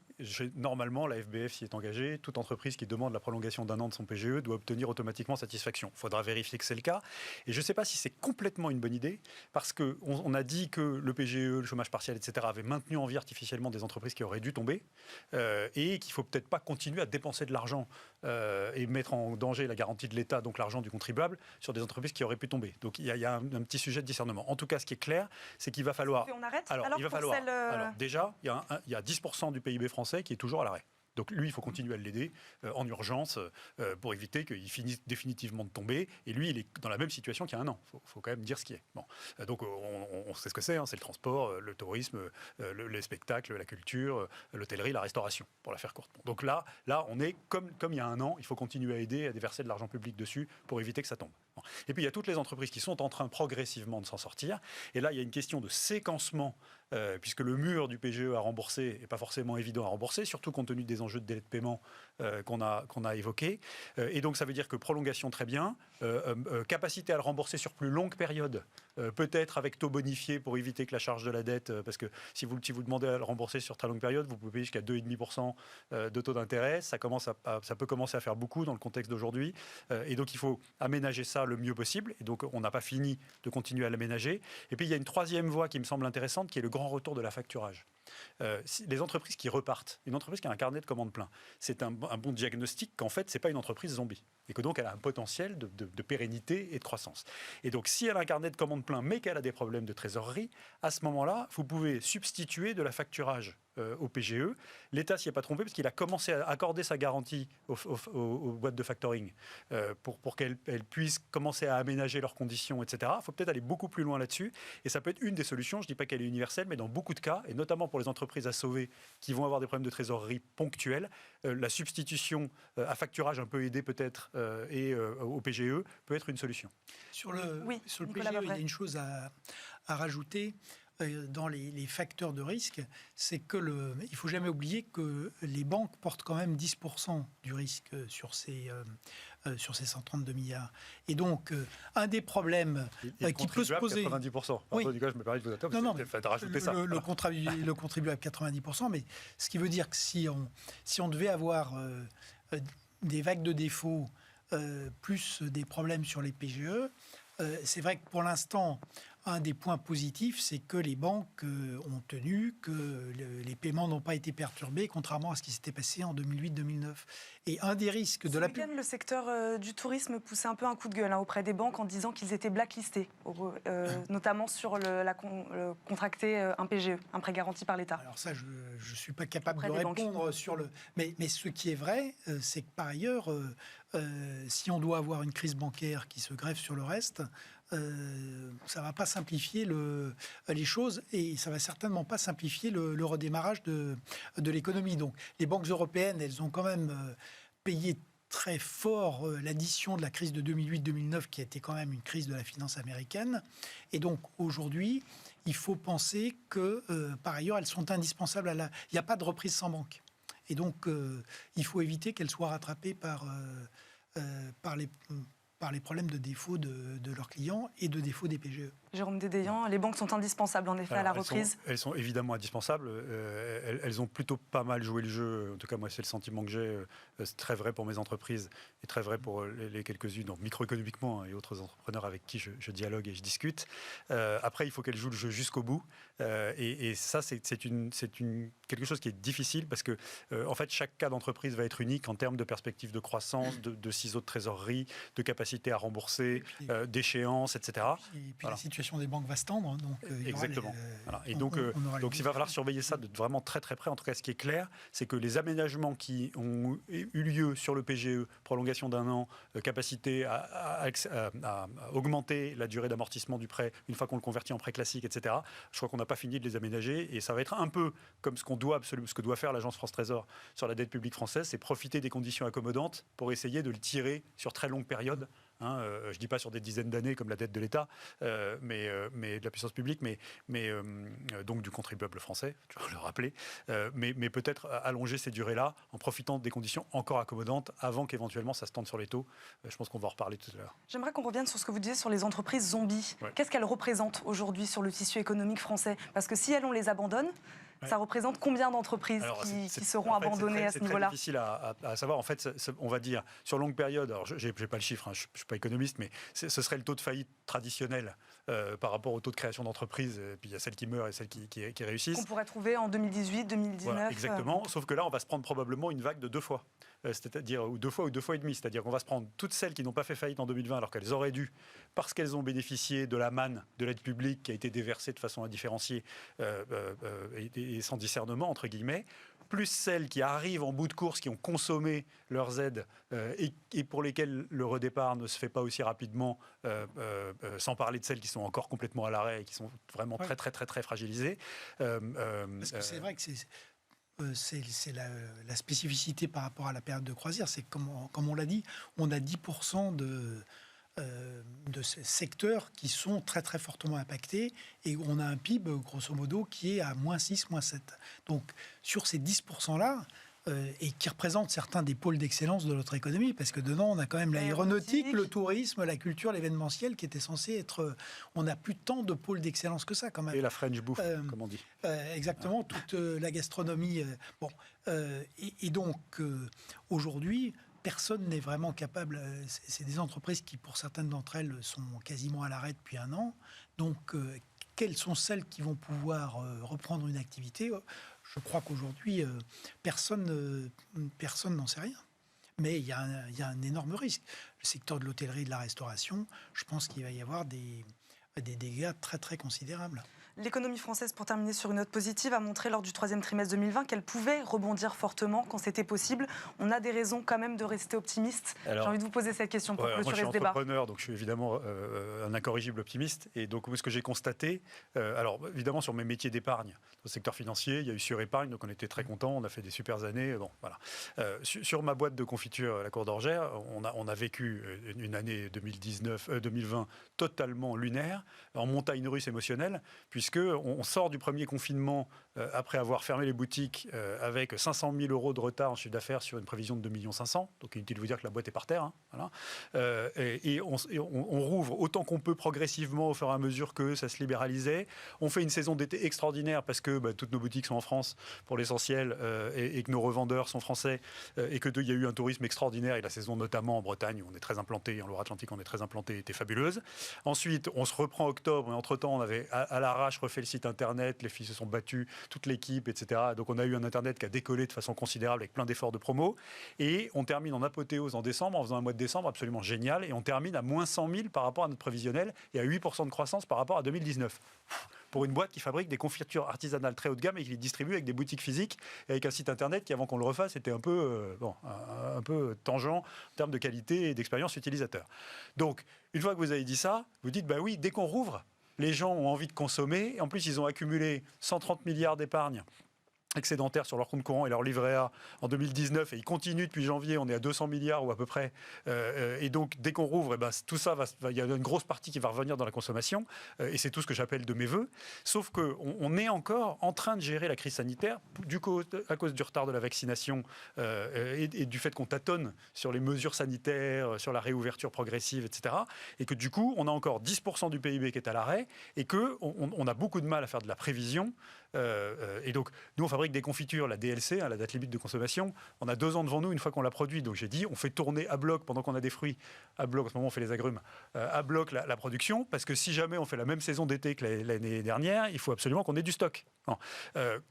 normalement, la FBF s'y est engagée. Toute entreprise qui demande la prolongation d'1 an de son PGE doit obtenir automatiquement satisfaction. Il faudra vérifier que c'est le cas. Et je ne sais pas si c'est complètement une bonne idée, parce qu'on a dit que le PGE, le chômage partiel, etc., avait maintenu en vie artificiellement des entreprises qui auraient dû tomber, et qu'il ne faut peut-être pas continuer à dépenser de l'argent et mettre en danger la garantie de l'État, donc l'argent du contribuable, sur des entreprises qui auraient pu tomber. Donc il y a un petit sujet de discernement. En tout cas, ce qui est clair, c'est qu'il va falloir... On arrête. Alors, déjà, il y a 10% du PIB français qui est toujours à l'arrêt. Donc lui, il faut continuer à l'aider en urgence pour éviter qu'il finisse définitivement de tomber. Et lui, il est dans la même situation qu'il y a un an. Il faut quand même dire ce qui est. Bon. Donc on sait ce que c'est. C'est le transport, le tourisme, les spectacles, la culture, l'hôtellerie, la restauration, pour la faire courte. Donc là, on est comme il y a un an. Il faut continuer à aider, à déverser de l'argent public dessus pour éviter que ça tombe. Bon. Et puis il y a toutes les entreprises qui sont en train progressivement de s'en sortir. Et là, il y a une question de séquencement. Puisque le mur du PGE à rembourser n'est pas forcément évident à rembourser, surtout compte tenu des enjeux de délai de paiement qu'on a évoqués. Et donc ça veut dire que prolongation très bien, capacité à le rembourser sur plus longue période, peut-être avec taux bonifié pour éviter que la charge de la dette, parce que si vous demandez à le rembourser sur très longue période, vous pouvez payer jusqu'à 2,5% de taux d'intérêt. Ça peut commencer à faire beaucoup dans le contexte d'aujourd'hui. Et donc il faut aménager ça le mieux possible. Et donc on n'a pas fini de continuer à l'aménager. Et puis il y a une troisième voie qui me semble intéressante, qui est le grand retour de l'affacturage. Les entreprises qui repartent, une entreprise qui a un carnet de commandes plein, c'est un bon diagnostic qu'en fait, ce n'est pas une entreprise zombie. Et que donc, elle a un potentiel de pérennité et de croissance. Et donc, si elle a un carnet de commandes plein, mais qu'elle a des problèmes de trésorerie, à ce moment-là, vous pouvez substituer de l'affacturage au PGE. L'État s'y est pas trompé parce qu'il a commencé à accorder sa garantie aux boîtes de factoring pour qu'elles puissent commencer à aménager leurs conditions, etc. Il faut peut-être aller beaucoup plus loin là-dessus. Et ça peut être une des solutions. Je ne dis pas qu'elle est universelle, mais dans beaucoup de cas, et notamment pour les entreprises à sauver qui vont avoir des problèmes de trésorerie ponctuels, la substitution à facturage un peu aidé peut-être et au PGE peut être une solution. Sur le PGE, il y a une chose à rajouter. Dans les facteurs de risque, c'est que il ne faut jamais oublier que les banques portent quand même 10% du risque sur ces 132 milliards. Et donc, un des problèmes qui peut se poser... 90%. Oui. Du coup, je me permets de vous attendre, non, de rajouter ça. Le contribuable 90%, mais ce qui veut dire que si on devait avoir des vagues de défauts plus des problèmes sur les PGE, c'est vrai que pour l'instant, un des points positifs, c'est que les banques ont tenu, que les paiements n'ont pas été perturbés, contrairement à ce qui s'était passé en 2008-2009. Et un des risques de la... Le secteur du tourisme poussait un peu un coup de gueule auprès des banques en disant qu'ils étaient blacklistés, notamment sur contracter un PGE, un prêt garanti par l'État. Alors ça, je ne suis pas capable de répondre sur le... Mais ce qui est vrai, c'est que par ailleurs, si on doit avoir une crise bancaire qui se greffe sur le reste... ça ne va pas simplifier les choses et ça ne va certainement pas simplifier le redémarrage de l'économie. Donc les banques européennes, elles ont quand même payé très fort l'addition de la crise de 2008-2009 qui a été quand même une crise de la finance américaine. Et donc aujourd'hui, il faut penser que par ailleurs, elles sont indispensables il n'y a pas de reprise sans banque. Et donc il faut éviter qu'elles soient rattrapées par les problèmes de défaut de leurs clients et de défaut des PGE. Jérôme Dédéian, les banques sont indispensables en effet à la reprise. Elles sont évidemment indispensables. Elles ont plutôt pas mal joué le jeu. En tout cas, moi, c'est le sentiment que j'ai. C'est très vrai pour mes entreprises et très vrai pour les quelques-unes, donc microéconomiquement et autres entrepreneurs avec qui je dialogue et je discute. Après, il faut qu'elles jouent le jeu jusqu'au bout. Et ça, c'est quelque chose qui est difficile parce que, en fait, chaque cas d'entreprise va être unique en termes de perspective de croissance, de ciseaux de trésorerie, de capacité à rembourser, d'échéance, etc. Et puis voilà. La situation des banques va se tendre. Donc, exactement. Et donc il va falloir surveiller ça de vraiment très très près. En tout cas, ce qui est clair, c'est que les aménagements qui ont eu lieu sur le PGE, prolongation d'un an, capacité à augmenter la durée d'amortissement du prêt une fois qu'on le convertit en prêt classique, etc. Je crois qu'on n'a pas fini de les aménager et ça va être un peu comme ce que doit faire l'agence France Trésor sur la dette publique française, c'est profiter des conditions accommodantes pour essayer de le tirer sur très longue période. Je ne dis pas sur des dizaines d'années comme la dette de l'État, mais de la puissance publique, mais donc du contribuable français, tu vas le rappeler, mais peut-être allonger ces durées-là en profitant des conditions encore accommodantes avant qu'éventuellement ça se tende sur les taux. Je pense qu'on va en reparler tout à l'heure. J'aimerais qu'on revienne sur ce que vous disiez sur les entreprises zombies. Ouais. Qu'est-ce qu'elles représentent aujourd'hui sur le tissu économique français ? Parce que si elles, on les abandonne, ça représente combien d'entreprises qui seront abandonnées à ce niveau-là ? C'est très difficile à savoir. En fait, on va dire, sur longue période, alors je n'ai pas le chiffre, je ne suis pas économiste, mais ce serait le taux de faillite traditionnel par rapport au taux de création d'entreprises. Puis il y a celles qui meurent et celles qui réussissent. Qu'on pourrait trouver en 2018, 2019. Voilà, exactement, sauf que là, on va se prendre probablement une vague de 2 fois. c'est-à-dire ou 2 fois et demi, c'est-à-dire qu'on va se prendre toutes celles qui n'ont pas fait faillite en 2020 alors qu'elles auraient dû, parce qu'elles ont bénéficié de la manne de l'aide publique qui a été déversée de façon indifférenciée et sans discernement, entre guillemets, plus celles qui arrivent en bout de course, qui ont consommé leurs aides et pour lesquelles le redépart ne se fait pas aussi rapidement, sans parler de celles qui sont encore complètement à l'arrêt et qui sont vraiment très, très, très, très fragilisées. Parce que c'est vrai que c'est la spécificité par rapport à la période de croisière. C'est comme on l'a dit, on a 10% de ces secteurs qui sont très très fortement impactés et on a un PIB grosso modo qui est à -6, -7. Donc sur ces 10%-là, et qui représentent certains des pôles d'excellence de notre économie, parce que dedans on a quand même l'aéronautique, le tourisme, la culture, l'événementiel qui était censé être... On n'a plus tant de pôles d'excellence que ça quand même. Et la French bouffe, comme on dit. Exactement, toute la gastronomie. Et donc aujourd'hui... Personne n'est vraiment capable. C'est des entreprises qui, pour certaines d'entre elles, sont quasiment à l'arrêt depuis 1 an. Donc, quelles sont celles qui vont pouvoir reprendre une activité ? Je crois qu'aujourd'hui, personne n'en sait rien. Mais il y a un énorme risque. Le secteur de l'hôtellerie et de la restauration, je pense qu'il va y avoir des dégâts très, très considérables. L'économie française, pour terminer sur une note positive, a montré lors du 3e trimestre 2020 qu'elle pouvait rebondir fortement quand c'était possible. On a des raisons quand même de rester optimiste. J'ai envie de vous poser cette question pour clôturer ce débat. Moi, je suis entrepreneur, donc je suis évidemment un incorrigible optimiste. Et donc, ce que j'ai constaté, alors évidemment sur mes métiers d'épargne, dans le secteur financier, il y a eu Surépargne, donc on était très contents, on a fait des super années. Bon, voilà. Sur ma boîte de confiture, la Cour d'Orgère, on a vécu une année 2020 totalement lunaire, en montagne russe émotionnelle, puisqu'on sort du premier confinement après avoir fermé les boutiques avec 500 000 € de retard en chiffre d'affaires sur une prévision de 2 500 000. Donc inutile de vous dire que la boîte est par terre. Hein, voilà. Et on rouvre autant qu'on peut progressivement au fur et à mesure que ça se libéralisait. On fait une saison d'été extraordinaire parce que toutes nos boutiques sont en France pour l'essentiel et que nos revendeurs sont français et qu'il y a eu un tourisme extraordinaire et la saison notamment en Bretagne où on est très implanté, en Loire-Atlantique on est très implanté, était fabuleuse. Ensuite on se reprend octobre et entre-temps on avait à l'arrache refait le site internet, les filles se sont battues, toute l'équipe, etc. Donc on a eu un internet qui a décollé de façon considérable avec plein d'efforts de promo et on termine en apothéose en décembre en faisant un mois de décembre absolument génial et on termine à moins 100 000 par rapport à notre prévisionnel et à 8% de croissance par rapport à 2019. Pour une boîte qui fabrique des confitures artisanales très haut de gamme et qui les distribue avec des boutiques physiques et avec un site internet qui, avant qu'on le refasse, était un peu tangent en termes de qualité et d'expérience utilisateur. Donc, une fois que vous avez dit ça, vous dites, bah oui, dès qu'on rouvre, les gens ont envie de consommer. En plus, ils ont accumulé 130 milliards d'épargne excédentaires sur leur compte courant et leur livret A en 2019 et ils continuent depuis janvier, on est à 200 milliards ou à peu près et donc dès qu'on rouvre, tout ça, il y a une grosse partie qui va revenir dans la consommation et c'est tout ce que j'appelle de mes voeux, sauf qu'on est encore en train de gérer la crise sanitaire à cause du retard de la vaccination et du fait qu'on tâtonne sur les mesures sanitaires, sur la réouverture progressive, etc. Et que du coup, on a encore 10% du PIB qui est à l'arrêt et qu'on a beaucoup de mal à faire de la prévision et donc nous on fabrique des confitures, la DLC, la date limite de consommation, on a 2 ans devant nous une fois qu'on l'a produit. Donc j'ai dit, on fait tourner à bloc pendant qu'on a des fruits, à bloc, en ce moment on fait les agrumes, à bloc la production, parce que si jamais on fait la même saison d'été que l'année dernière, il faut absolument qu'on ait du stock.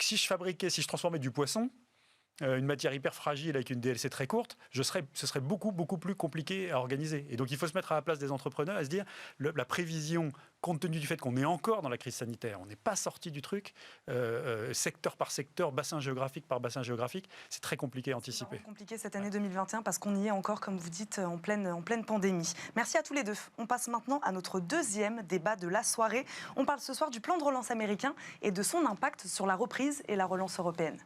Si je transformais du poisson, une matière hyper fragile avec une DLC très courte, ce serait beaucoup, beaucoup plus compliqué à organiser. Et donc il faut se mettre à la place des entrepreneurs et se dire, la prévision, compte tenu du fait qu'on est encore dans la crise sanitaire, on n'est pas sorti du truc, secteur par secteur, bassin géographique par bassin géographique, c'est très compliqué à anticiper. C'est compliqué cette année 2021 parce qu'on y est encore, comme vous dites, en pleine pandémie. Merci à tous les deux. On passe maintenant à notre 2e débat de la soirée. On parle ce soir du plan de relance américain et de son impact sur la reprise et la relance européenne.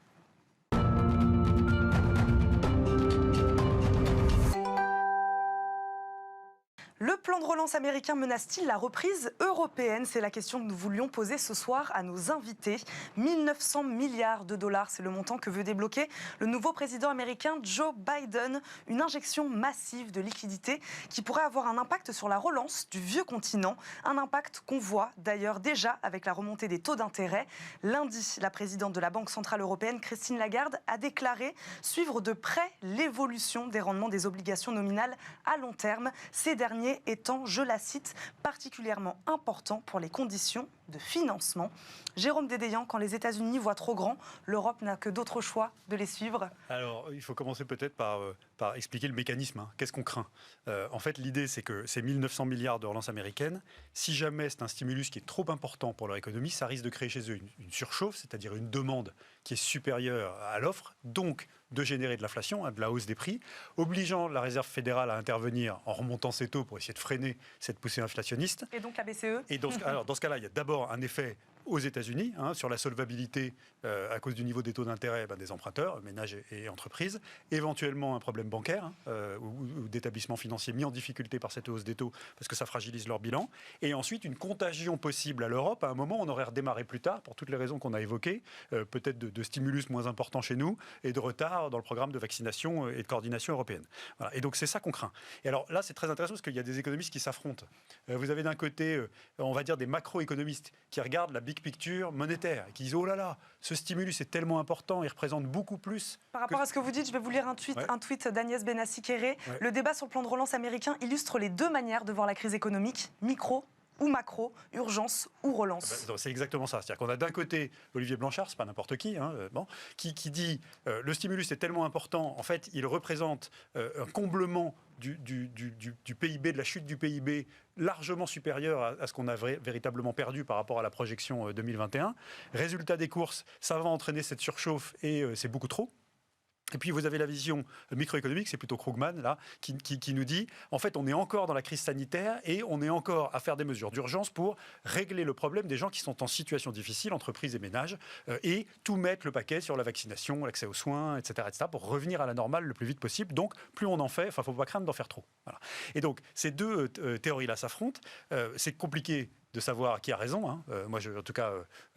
Le plan de relance américain menace-t-il la reprise européenne ? C'est la question que nous voulions poser ce soir à nos invités. 1 900 milliards de dollars, c'est le montant que veut débloquer le nouveau président américain Joe Biden. Une injection massive de liquidités qui pourrait avoir un impact sur la relance du vieux continent. Un impact qu'on voit d'ailleurs déjà avec la remontée des taux d'intérêt. Lundi, la présidente de la Banque centrale européenne, Christine Lagarde, a déclaré suivre de près l'évolution des rendements des obligations nominales à long terme. Ces derniers dernier étant, je la cite, particulièrement important pour les conditions de financement. Jérôme Dédéian, quand les États-Unis voient trop grand, l'Europe n'a que d'autres choix de les suivre. Alors, il faut commencer peut-être par expliquer le mécanisme. Qu'est-ce qu'on craint ? En fait, l'idée, c'est que ces 1 900 milliards de relance américaine, si jamais c'est un stimulus qui est trop important pour leur économie, ça risque de créer chez eux une surchauffe, c'est-à-dire une demande qui est supérieure à l'offre, donc de générer de l'inflation, de la hausse des prix, obligeant la Réserve fédérale à intervenir en remontant ses taux pour essayer de freiner cette poussée inflationniste. Et donc la BCE. Et dans ce cas-là, il y a d'abord un effet aux États-Unis sur la solvabilité à cause du niveau des taux d'intérêt des emprunteurs, ménages et entreprises, éventuellement un problème bancaire ou d'établissements financiers mis en difficulté par cette hausse des taux parce que ça fragilise leur bilan, et ensuite une contagion possible à l'Europe. À un moment, on aurait redémarré plus tard pour toutes les raisons qu'on a évoquées, peut-être de stimulus moins important chez nous et de retard dans le programme de vaccination et de coordination européenne. Voilà. Et donc c'est ça qu'on craint. Et alors là, c'est très intéressant parce qu'il y a des économistes qui s'affrontent. Vous avez d'un côté, on va dire, des macroéconomistes qui regardent la big picture monétaire et qui disent « Oh là là, ce stimulus est tellement important, il représente beaucoup plus ». Par rapport à ce que vous dites, je vais vous lire un tweet d'Agnès Benassi-Kéré. Ouais. Le débat sur le plan de relance américain illustre les deux manières de voir la crise économique, micro ou macro, urgence ou relance. C'est exactement ça. C'est-à-dire qu'on a d'un côté Olivier Blanchard, c'est pas n'importe qui, qui dit le stimulus est tellement important, en fait, il représente un comblement du PIB, de la chute du PIB, largement supérieur à ce qu'on a véritablement perdu par rapport à la projection 2021. Résultat des courses, ça va entraîner cette surchauffe et c'est beaucoup trop. Et puis vous avez la vision microéconomique, c'est plutôt Krugman là, qui nous dit en fait on est encore dans la crise sanitaire et on est encore à faire des mesures d'urgence pour régler le problème des gens qui sont en situation difficile, entreprises et ménages, et tout mettre le paquet sur la vaccination, l'accès aux soins, etc., pour revenir à la normale le plus vite possible. Donc plus on en fait, il ne faut pas craindre d'en faire trop. Voilà. Et donc ces deux théories-là s'affrontent. C'est compliqué de savoir qui a raison. Moi, en tout cas,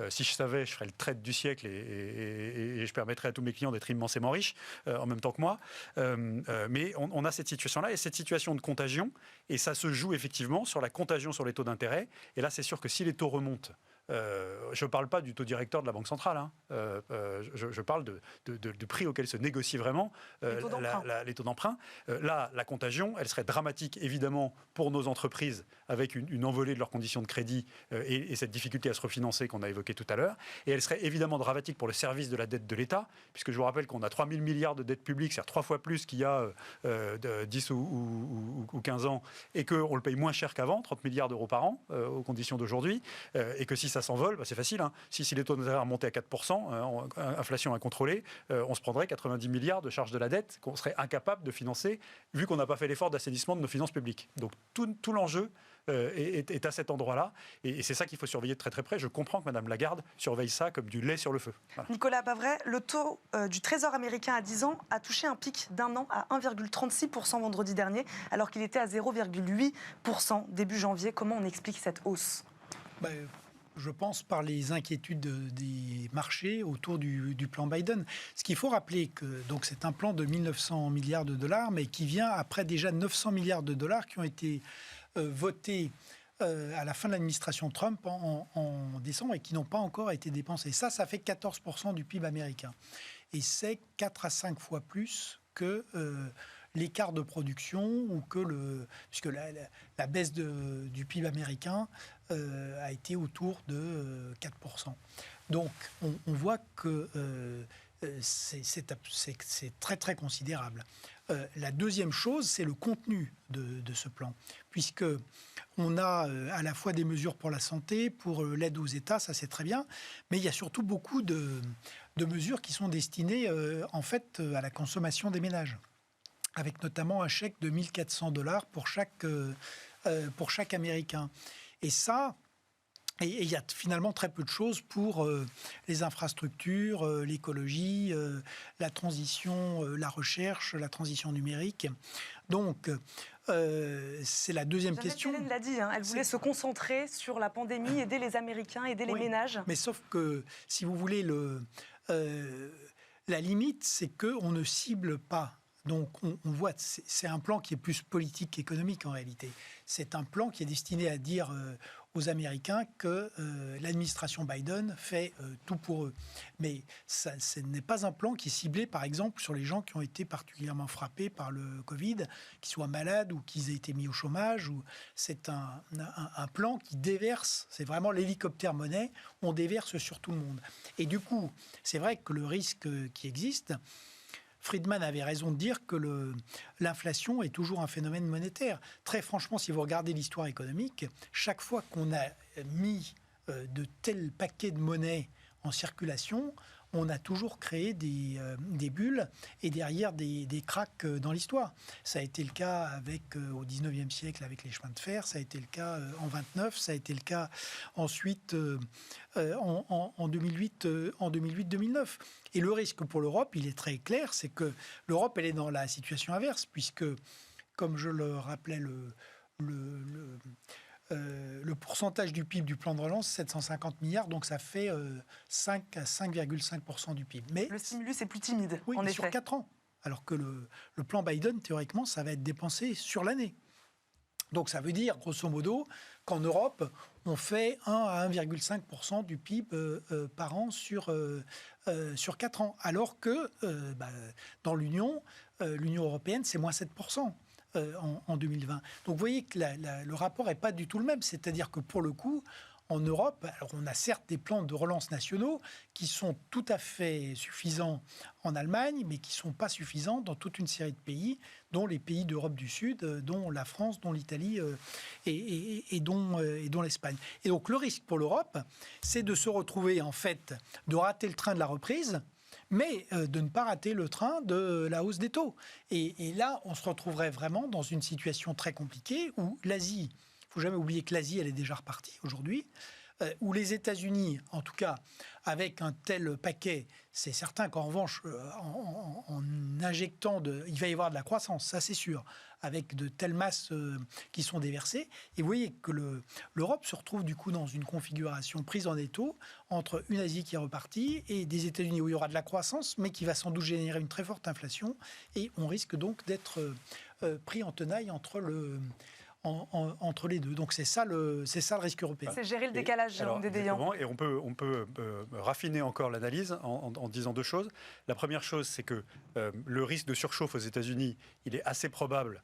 si je savais, je ferais le trade du siècle et je permettrais à tous mes clients d'être immensément riches en même temps que moi. Mais on a cette situation-là et cette situation de contagion. Et ça se joue effectivement sur la contagion sur les taux d'intérêt. Et là, c'est sûr que si les taux remontent, je ne parle pas du taux directeur de la Banque centrale. Je parle du prix auquel se négocient vraiment les taux d'emprunt. Là, la contagion, elle serait dramatique, évidemment, pour nos entreprises, avec une envolée de leurs conditions de crédit et cette difficulté à se refinancer qu'on a évoquée tout à l'heure. Et elle serait évidemment dramatique pour le service de la dette de l'État, puisque je vous rappelle qu'on a 3 000 milliards de dette publique, c'est-à-dire 3 fois plus qu'il y a 10 ou 15 ans, et qu'on le paye moins cher qu'avant, 30 milliards d'euros par an, aux conditions d'aujourd'hui, et que si ça s'envole, c'est facile. Si les taux d'intérêt remontaient à 4%, inflation incontrôlée, on se prendrait 90 milliards de charges de la dette qu'on serait incapable de financer, vu qu'on n'a pas fait l'effort d'assainissement de nos finances publiques. Donc tout l'enjeu est à cet endroit-là. Et c'est ça qu'il faut surveiller de très très près. Je comprends que Mme Lagarde surveille ça comme du lait sur le feu. Voilà. Nicolas Bavret, le taux du Trésor américain à 10 ans a touché un pic d'un an à 1,36% vendredi dernier, alors qu'il était à 0,8% début janvier. Comment on explique cette hausse ? Je pense par les inquiétudes des marchés autour du plan Biden. Ce qu'il faut rappeler, donc c'est un plan de 1 900 milliards de dollars, mais qui vient après déjà 900 milliards de dollars qui ont été votés à la fin de l'administration Trump en décembre et qui n'ont pas encore été dépensés. Ça fait 14% du PIB américain. Et c'est 4 à 5 fois plus que l'écart de production ou puisque la baisse du PIB américain a été autour de 4%. Donc on voit que c'est très très considérable. La deuxième chose, c'est le contenu de ce plan, puisque on a à la fois des mesures pour la santé, pour l'aide aux États, ça c'est très bien, mais il y a surtout beaucoup de mesures qui sont destinées en fait à la consommation des ménages, avec notamment un chèque de 1 400 $ pour chaque Américain. Et ça, il y a finalement très peu de choses pour les infrastructures, l'écologie, la transition, la recherche, la transition numérique. Donc, c'est la deuxième question. Hélène l'a dit, elle voulait se concentrer sur la pandémie, aider les Américains, aider les ménages. Mais sauf que, si vous voulez, la limite, c'est qu'on ne cible pas. Donc, on voit, c'est un plan qui est plus politique qu'économique en réalité. C'est un plan qui est destiné à dire aux Américains que l'administration Biden fait tout pour eux. Mais ce n'est pas un plan qui est ciblé, par exemple, sur les gens qui ont été particulièrement frappés par le Covid, qui soient malades ou qui aient été mis au chômage. C'est un plan qui déverse, c'est vraiment l'hélicoptère monnaie, on déverse sur tout le monde. Et du coup, c'est vrai que le risque qui existe, Friedman avait raison de dire que l'inflation est toujours un phénomène monétaire. Très franchement, si vous regardez l'histoire économique, chaque fois qu'on a mis de tels paquets de monnaie en circulation, on a toujours créé des bulles et derrière des cracks dans l'histoire. Ça a été le cas au 19e siècle avec les chemins de fer, ça a été le cas en 29, ça a été le cas ensuite en 2008-2009. Et le risque pour l'Europe, il est très clair, c'est que l'Europe, elle est dans la situation inverse, puisque, comme je le rappelais, le pourcentage du PIB du plan de relance, 750 milliards, donc ça fait 5 à 5,5% du PIB. Mais le stimulus est plus timide, oui, en effet. Sur 4 ans. Alors que le plan Biden, théoriquement, ça va être dépensé sur l'année. Donc ça veut dire, grosso modo, qu'en Europe, on fait 1 à 1,5% du PIB par an sur 4 ans. Alors que dans l'Union européenne, c'est moins 7%. En 2020. Donc vous voyez que le rapport n'est pas du tout le même. C'est-à-dire que pour le coup, en Europe, alors on a certes des plans de relance nationaux qui sont tout à fait suffisants en Allemagne, mais qui ne sont pas suffisants dans toute une série de pays, dont les pays d'Europe du Sud, dont la France, dont l'Italie et dont l'Espagne. Et donc le risque pour l'Europe, c'est de se retrouver en fait, de rater le train de la reprise, mais de ne pas rater le train de la hausse des taux. Et là, on se retrouverait vraiment dans une situation très compliquée où l'Asie, il ne faut jamais oublier que l'Asie, elle est déjà repartie aujourd'hui, où les États-Unis, en tout cas, avec un tel paquet, c'est certain qu'en revanche, en injectant, il va y avoir de la croissance, ça c'est sûr, avec de telles masses qui sont déversées. Et vous voyez que l'Europe se retrouve du coup dans une configuration prise en étau entre une Asie qui est repartie et des États-Unis où il y aura de la croissance, mais qui va sans doute générer une très forte inflation. Et on risque donc d'être pris en tenaille entre les deux. Donc c'est ça le risque européen. C'est gérer le décalage, Jérôme Dédéian. Et on peut raffiner encore l'analyse en disant deux choses. La première chose, c'est que le risque de surchauffe aux États-Unis, il est assez probable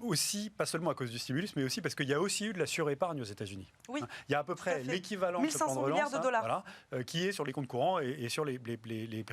aussi, pas seulement à cause du stimulus, mais aussi parce qu'il y a aussi eu de la surépargne aux États-Unis. Oui, il y a à peu près l'équivalent de ce plan de 1500 milliards de dollars. qui est sur les comptes courants et sur les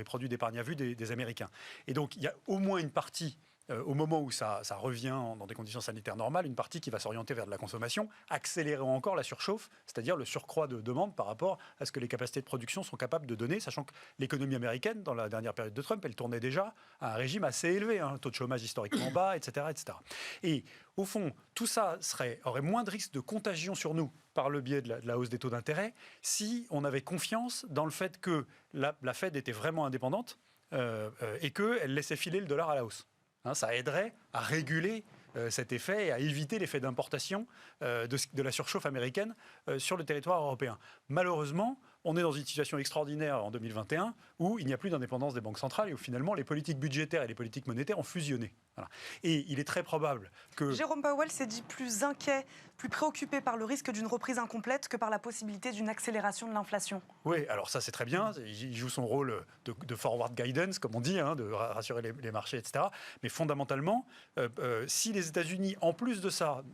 produits d'épargne à vue des Américains. Et donc, il y a au moins une partie au moment où ça revient dans des conditions sanitaires normales, une partie qui va s'orienter vers de la consommation, accélérant encore la surchauffe, c'est-à-dire le surcroît de demande par rapport à ce que les capacités de production sont capables de donner, sachant que l'économie américaine, dans la dernière période de Trump, elle tournait déjà à un régime assez élevé, un taux de chômage historiquement bas, etc., etc. Et au fond, tout ça aurait moins de risque de contagion sur nous par le biais de la hausse des taux d'intérêt si on avait confiance dans le fait que la Fed était vraiment indépendante et qu'elle laissait filer le dollar à la hausse. Ça aiderait à réguler cet effet et à éviter l'effet d'importation de la surchauffe américaine sur le territoire européen. Malheureusement, on est dans une situation extraordinaire en 2021 où il n'y a plus d'indépendance des banques centrales et où finalement les politiques budgétaires et les politiques monétaires ont fusionné. Voilà. Et il est très probable que... Jérôme Powell s'est dit plus inquiet, plus préoccupé par le risque d'une reprise incomplète que par la possibilité d'une accélération de l'inflation. Oui, alors ça c'est très bien, il joue son rôle de forward guidance, comme on dit, de rassurer les marchés, etc. Mais fondamentalement, si les États-Unis, en plus de ça,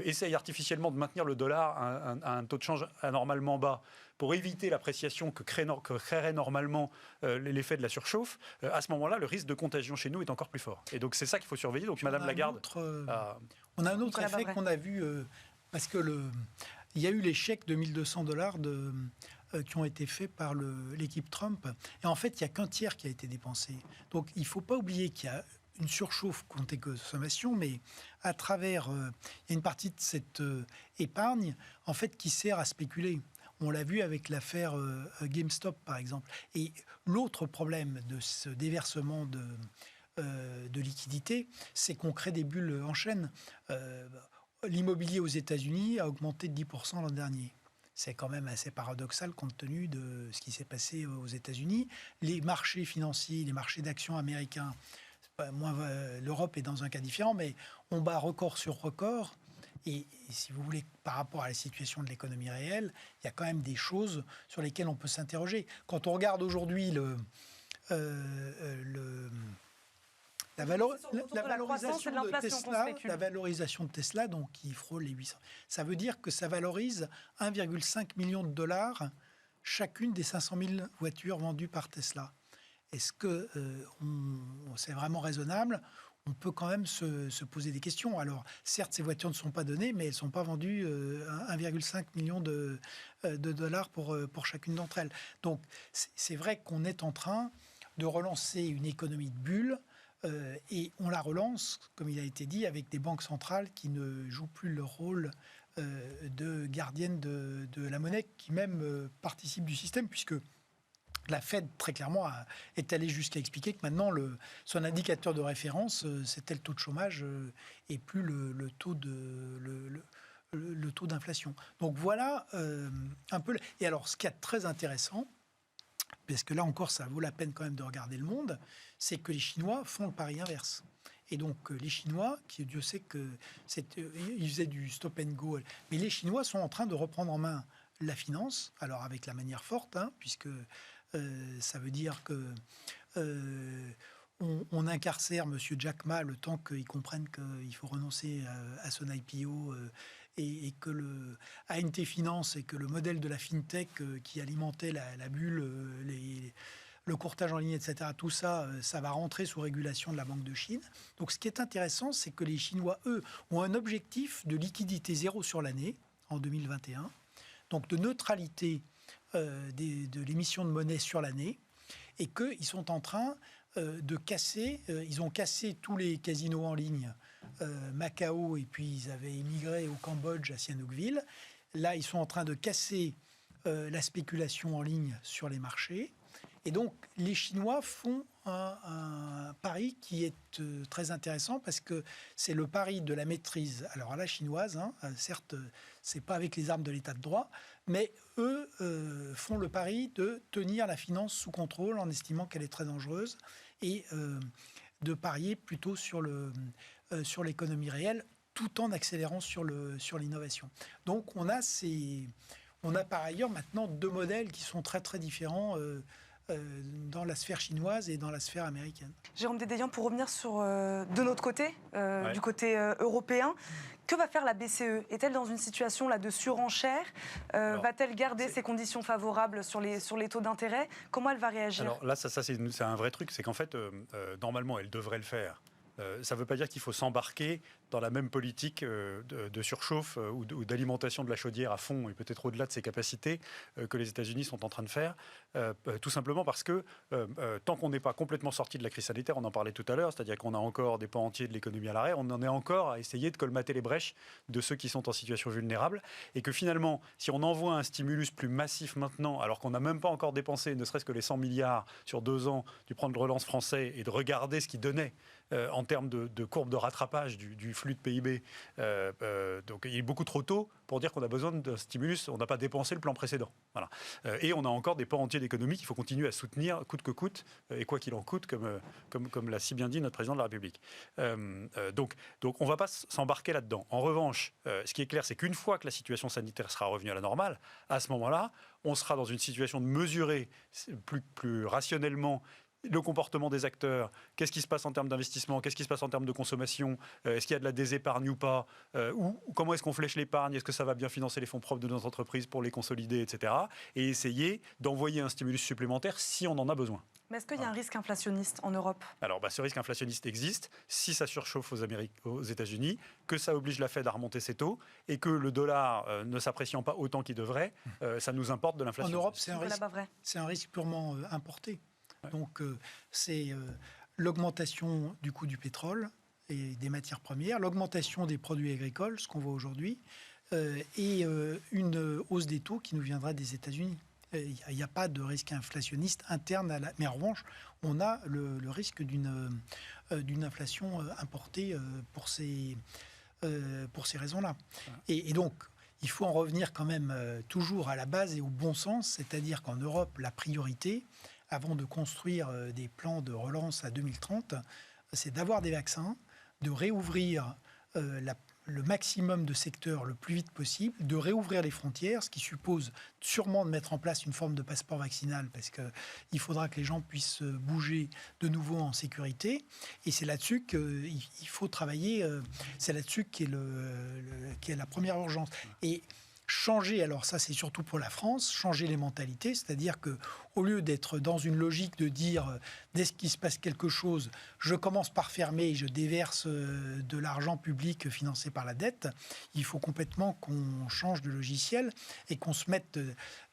essayent artificiellement de maintenir le dollar à un taux de change anormalement bas, pour éviter l'appréciation que créerait normalement l'effet de la surchauffe, à ce moment-là, le risque de contagion chez nous est encore plus fort. Et donc c'est ça qu'il faut surveiller. Donc Madame Lagarde... On a un autre effet qu'on a vu, parce que il y a eu les chèques de $1 200 qui ont été faits par l'équipe Trump. Et en fait, il n'y a qu'un tiers qui a été dépensé. Donc il ne faut pas oublier qu'il y a une surchauffe côté consommation, mais à travers... il y a une partie de cette épargne, en fait, qui sert à spéculer. On l'a vu avec l'affaire GameStop, par exemple. Et l'autre problème de ce déversement de liquidités, c'est qu'on crée des bulles en chaîne. L'immobilier aux États-Unis a augmenté de 10% l'an dernier. C'est quand même assez paradoxal compte tenu de ce qui s'est passé aux États-Unis. Les marchés financiers, les marchés d'actions américains, l'Europe est dans un cas différent, mais on bat record sur record. Et si vous voulez, par rapport à la situation de l'économie réelle, il y a quand même des choses sur lesquelles on peut s'interroger. Quand on regarde aujourd'hui la valorisation de Tesla, donc qui frôle les 800, ça veut dire que ça valorise 1,5 million de dollars chacune des 500 000 voitures vendues par Tesla. Est-ce que c'est vraiment raisonnable ? On peut quand même se poser des questions. Alors, certes, ces voitures ne sont pas données, mais elles ne sont pas vendues 1,5 million de dollars pour chacune d'entre elles. Donc, c'est vrai qu'on est en train de relancer une économie de bulle, et on la relance, comme il a été dit, avec des banques centrales qui ne jouent plus leur rôle de gardienne de la monnaie, qui même participe du système, puisque la Fed, très clairement, est allée jusqu'à expliquer que maintenant, son indicateur de référence, c'était le taux de chômage et plus le taux d'inflation. Donc voilà un peu... Et alors, ce qui est très intéressant, parce que là encore, ça vaut la peine quand même de regarder le monde, c'est que les Chinois font le pari inverse. Et donc, les Chinois, qui Dieu sait que ils faisaient du stop and go, mais les Chinois sont en train de reprendre en main la finance, alors avec la manière forte, puisque ça veut dire que on incarcère M. Jack Ma le temps qu'il comprenne qu'il faut renoncer à son IPO et que ANT Finance et que le modèle de la FinTech qui alimentait la bulle, le courtage en ligne, etc., tout ça, ça va rentrer sous régulation de la Banque de Chine. Donc ce qui est intéressant, c'est que les Chinois, eux, ont un objectif de liquidité zéro sur l'année, en 2021, donc de neutralité de l'émission de monnaie sur l'année, et qu'ils sont en train de casser, ils ont cassé tous les casinos en ligne, Macao, et puis ils avaient immigré au Cambodge, à Sihanoukville. Là, ils sont en train de casser la spéculation en ligne sur les marchés. Et donc, les Chinois font un pari qui est très intéressant parce que c'est le pari de la maîtrise. Alors, à la chinoise, certes, c'est pas avec les armes de l'état de droit, mais eux font le pari de tenir la finance sous contrôle en estimant qu'elle est très dangereuse et de parier plutôt sur l'économie réelle tout en accélérant sur l'innovation. Donc, on a par ailleurs maintenant deux modèles qui sont très, très différents dans la sphère chinoise et dans la sphère américaine. Jérôme Dédéian, pour revenir de notre côté, du côté européen, que va faire la BCE ? Est-elle dans une situation là, de surenchère ? Va-t-elle garder ses conditions favorables sur les taux d'intérêt ? Comment elle va réagir ? Alors là, ça c'est un vrai truc, c'est qu'en fait, normalement, elle devrait le faire. Ça ne veut pas dire qu'il faut s'embarquer dans la même politique de surchauffe ou d'alimentation de la chaudière à fond et peut-être au-delà de ses capacités que les États-Unis sont en train de faire, tout simplement parce que tant qu'on n'est pas complètement sorti de la crise sanitaire, on en parlait tout à l'heure, c'est-à-dire qu'on a encore des pans entiers de l'économie à l'arrêt, on en est encore à essayer de colmater les brèches de ceux qui sont en situation vulnérable et que finalement, si on envoie un stimulus plus massif maintenant, alors qu'on n'a même pas encore dépensé ne serait-ce que les 100 milliards sur 2 ans du plan de relance français et de regarder ce qu'il donnait en termes de courbe de rattrapage du flux de PIB. Donc il est beaucoup trop tôt pour dire qu'on a besoin d'un stimulus. On n'a pas dépensé le plan précédent. Voilà. Et on a encore des pans entiers d'économie qu'il faut continuer à soutenir coûte que coûte et quoi qu'il en coûte, comme l'a si bien dit notre président de la République. Donc on ne va pas s'embarquer là-dedans. En revanche, ce qui est clair, c'est qu'une fois que la situation sanitaire sera revenue à la normale, à ce moment-là, on sera dans une situation de mesurer plus rationnellement le comportement des acteurs, qu'est-ce qui se passe en termes d'investissement, qu'est-ce qui se passe en termes de consommation, est-ce qu'il y a de la désépargne ou pas, ou comment est-ce qu'on flèche l'épargne, est-ce que ça va bien financer les fonds propres de nos entreprises pour les consolider, etc. Et essayer d'envoyer un stimulus supplémentaire si on en a besoin. Mais est-ce qu'il y a un risque inflationniste en Europe ? Alors, ce risque inflationniste existe si ça surchauffe aux États-Unis, que ça oblige la Fed à remonter ses taux et que le dollar ne s'appréciant pas autant qu'il devrait, ça nous importe de l'inflation. En Europe, c'est un risque purement importé. Donc, c'est l'augmentation du coût du pétrole et des matières premières, l'augmentation des produits agricoles, ce qu'on voit aujourd'hui, et une hausse des taux qui nous viendra des États-Unis. Il n'y a pas de risque inflationniste interne mais en revanche, on a le risque d'une inflation importée pour ces raisons-là. Et donc, il faut en revenir quand même toujours à la base et au bon sens, c'est-à-dire qu'en Europe, la priorité, avant de construire des plans de relance à 2030, c'est d'avoir des vaccins, de réouvrir le maximum de secteurs le plus vite possible, de réouvrir les frontières, ce qui suppose sûrement de mettre en place une forme de passeport vaccinal, parce qu'il faudra que les gens puissent bouger de nouveau en sécurité. Et c'est là-dessus qu'il faut travailler, c'est là-dessus qu'est la première urgence. Et changer, alors ça c'est surtout pour la France, changer les mentalités, c'est-à-dire qu'au lieu d'être dans une logique de dire dès qu'il se passe quelque chose, je commence par fermer et je déverse de l'argent public financé par la dette, il faut complètement qu'on change de logiciel et qu'on se mette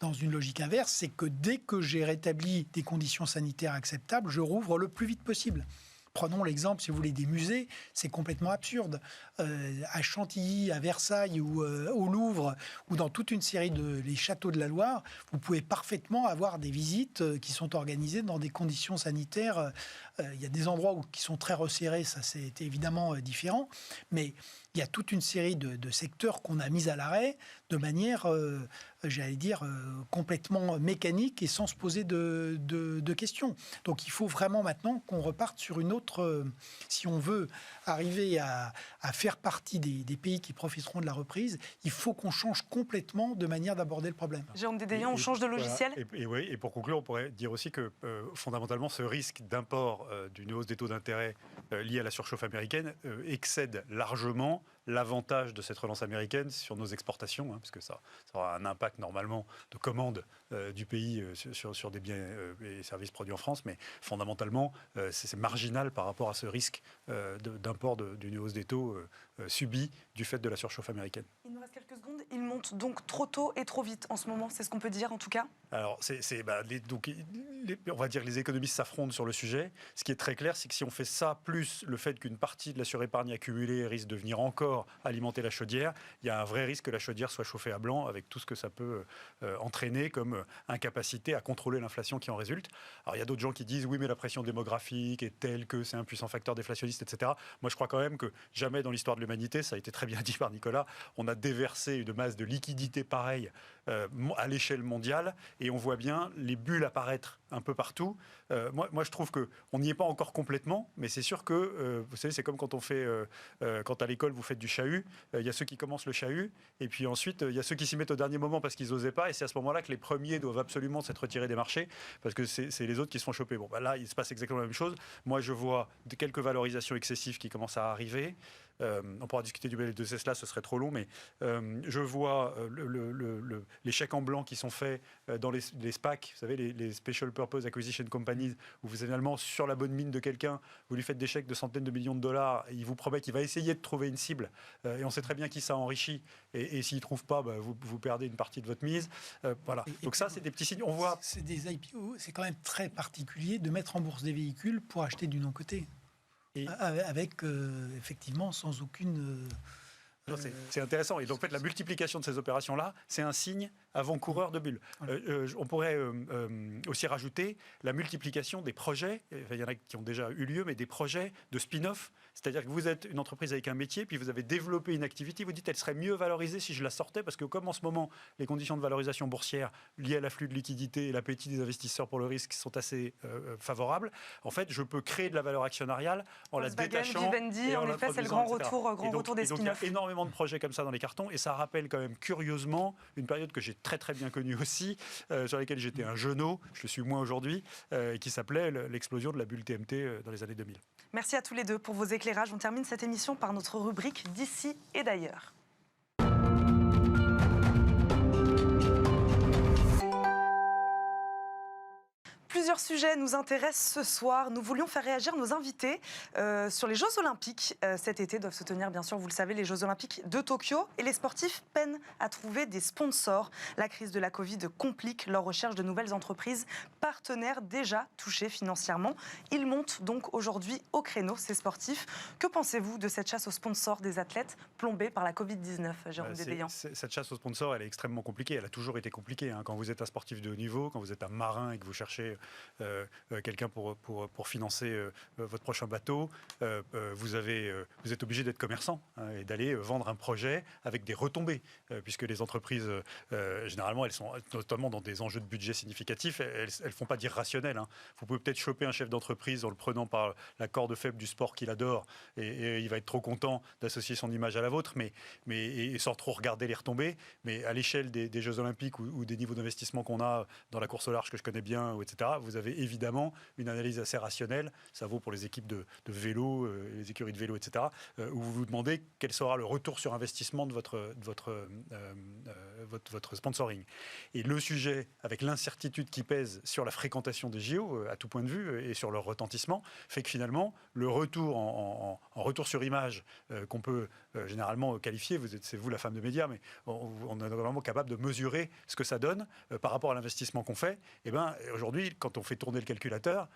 dans une logique inverse, c'est que dès que j'ai rétabli des conditions sanitaires acceptables, je rouvre le plus vite possible. Prenons l'exemple, si vous voulez, des musées, c'est complètement absurde. À Chantilly, à Versailles ou au Louvre, ou dans toute une série les châteaux de la Loire, vous pouvez parfaitement avoir des visites qui sont organisées dans des conditions sanitaires. Il y a des endroits qui sont très resserrés, ça c'est évidemment différent, mais il y a toute une série de secteurs qu'on a mis à l'arrêt de manière, j'allais dire, complètement mécanique et sans se poser de questions. Donc il faut vraiment maintenant qu'on reparte sur une autre... si on veut arriver à faire partie des pays qui profiteront de la reprise, il faut qu'on change complètement de manière d'aborder le problème. Jérôme Dédéian, on change de logiciel. Voilà. Et pour conclure, on pourrait dire aussi que fondamentalement, ce risque d'import d'une hausse des taux d'intérêt liée à la surchauffe américaine excède largement l'avantage de cette relance américaine sur nos exportations, parce que ça aura un impact normalement de commande du pays sur des biens et services produits en France, mais fondamentalement, c'est marginal par rapport à ce risque d'import d'une hausse des taux subie du fait de la surchauffe américaine. Il nous reste quelques secondes. Il monte donc trop tôt et trop vite en ce moment, c'est ce qu'on peut dire en tout cas. Alors, on va dire que les économistes s'affrontent sur le sujet. Ce qui est très clair, c'est que si on fait ça, plus le fait qu'une partie de la surépargne accumulée risque de venir encore alimenter la chaudière, il y a un vrai risque que la chaudière soit chauffée à blanc avec tout ce que ça peut entraîner comme incapacité à contrôler l'inflation qui en résulte. Alors, il y a d'autres gens qui disent oui, mais la pression démographique est telle que c'est un puissant facteur déflationniste, etc. Moi, je crois quand même que jamais dans l'histoire de l'humanité, ça a été très bien dit par Nicolas, on a déversé une masse de liquidités pareille à l'échelle mondiale et on voit bien les bulles apparaître un peu partout. Moi, je trouve qu'on n'y est pas encore complètement, mais c'est sûr que, vous savez, c'est comme quand quand à l'école, vous faites du chahut, il y a ceux qui commencent le chahut, et puis ensuite, il y a ceux qui s'y mettent au dernier moment parce qu'ils n'osaient pas, et c'est à ce moment-là que les premiers doivent absolument s'être retirés des marchés, parce que c'est les autres qui se font choper. Bon, là, il se passe exactement la même chose. Moi, je vois quelques valorisations excessives qui commencent à arriver. On pourra discuter du modèle de Tesla, ce serait trop long, mais je vois les chèques en blanc qui sont faits dans les SPAC, vous savez, les Special Purpose Acquisition Companies, où vous finalement, sur la bonne mine de quelqu'un, vous lui faites des chèques de centaines de millions de dollars, et il vous promet qu'il va essayer de trouver une cible, et on sait très bien qui ça enrichit, et s'il ne trouve pas, vous perdez une partie de votre mise. Voilà. Donc ça, c'est des petits signes. On voit... C'est des IPO, c'est quand même très particulier de mettre en bourse des véhicules pour acheter du non-coté. Avec, effectivement, sans aucune... C'est intéressant. Et donc, en fait, la multiplication de ces opérations-là, c'est un signe avant-coureur de bulles. On pourrait aussi rajouter la multiplication des projets. Il y en a qui ont déjà eu lieu, mais des projets de spin-off. C'est-à-dire que vous êtes une entreprise avec un métier, puis vous avez développé une activité, vous dites elle serait mieux valorisée si je la sortais, parce que comme en ce moment, les conditions de valorisation boursière liées à l'afflux de liquidités et l'appétit des investisseurs pour le risque sont assez favorables, en fait, je peux créer de la valeur actionnariale en la détachant. Vivendi, en effet, c'est le grand retour des spin-offs. Il y a énormément de projets comme ça dans les cartons, et ça rappelle quand même curieusement une période que j'ai très très bien connue aussi, sur laquelle j'étais un jeuneau, je le suis moins aujourd'hui, qui s'appelait l'explosion de la bulle TMT dans les années 2000. Merci à tous les deux pour vos éclairages. On termine cette émission par notre rubrique d'ici et d'ailleurs. Plusieurs sujets nous intéressent ce soir. Nous voulions faire réagir nos invités sur les Jeux Olympiques. Cet été doivent se tenir, bien sûr, vous le savez, les Jeux Olympiques de Tokyo. Et les sportifs peinent à trouver des sponsors. La crise de la Covid complique leur recherche de nouvelles entreprises partenaires déjà touchés financièrement. Ils montent donc aujourd'hui au créneau, ces sportifs. Que pensez-vous de cette chasse aux sponsors des athlètes plombés par la Covid-19, Jérôme Dédéian? Cette chasse aux sponsors, elle est extrêmement compliquée. Elle a toujours été compliquée. Quand vous êtes un sportif de haut niveau, quand vous êtes un marin et que vous cherchez quelqu'un pour financer votre prochain bateau, vous êtes obligé d'être commerçant et d'aller vendre un projet avec des retombées, puisque les entreprises, généralement, elles sont notamment dans des enjeux de budget significatifs, elles ne font pas d'irrationnel. Vous pouvez peut-être choper un chef d'entreprise en le prenant par la corde faible du sport qu'il adore, et il va être trop content d'associer son image à la vôtre, mais sans trop regarder les retombées. Mais à l'échelle des Jeux Olympiques ou des niveaux d'investissement qu'on a dans la course au large que je connais bien, etc., vous avez évidemment une analyse assez rationnelle. Ça vaut pour les équipes de vélo, les écuries de vélo, etc., où vous vous demandez quel sera le retour sur investissement de votre sponsoring. Et le sujet, avec l'incertitude qui pèse sur la fréquentation des JO, à tout point de vue, et sur leur retentissement, fait que finalement, le retour en retour sur image, qu'on peut généralement qualifier, c'est vous la femme de médias, mais on est vraiment capable de mesurer ce que ça donne par rapport à l'investissement qu'on fait. Et ben, aujourd'hui, quand on fait tourner le calculateur,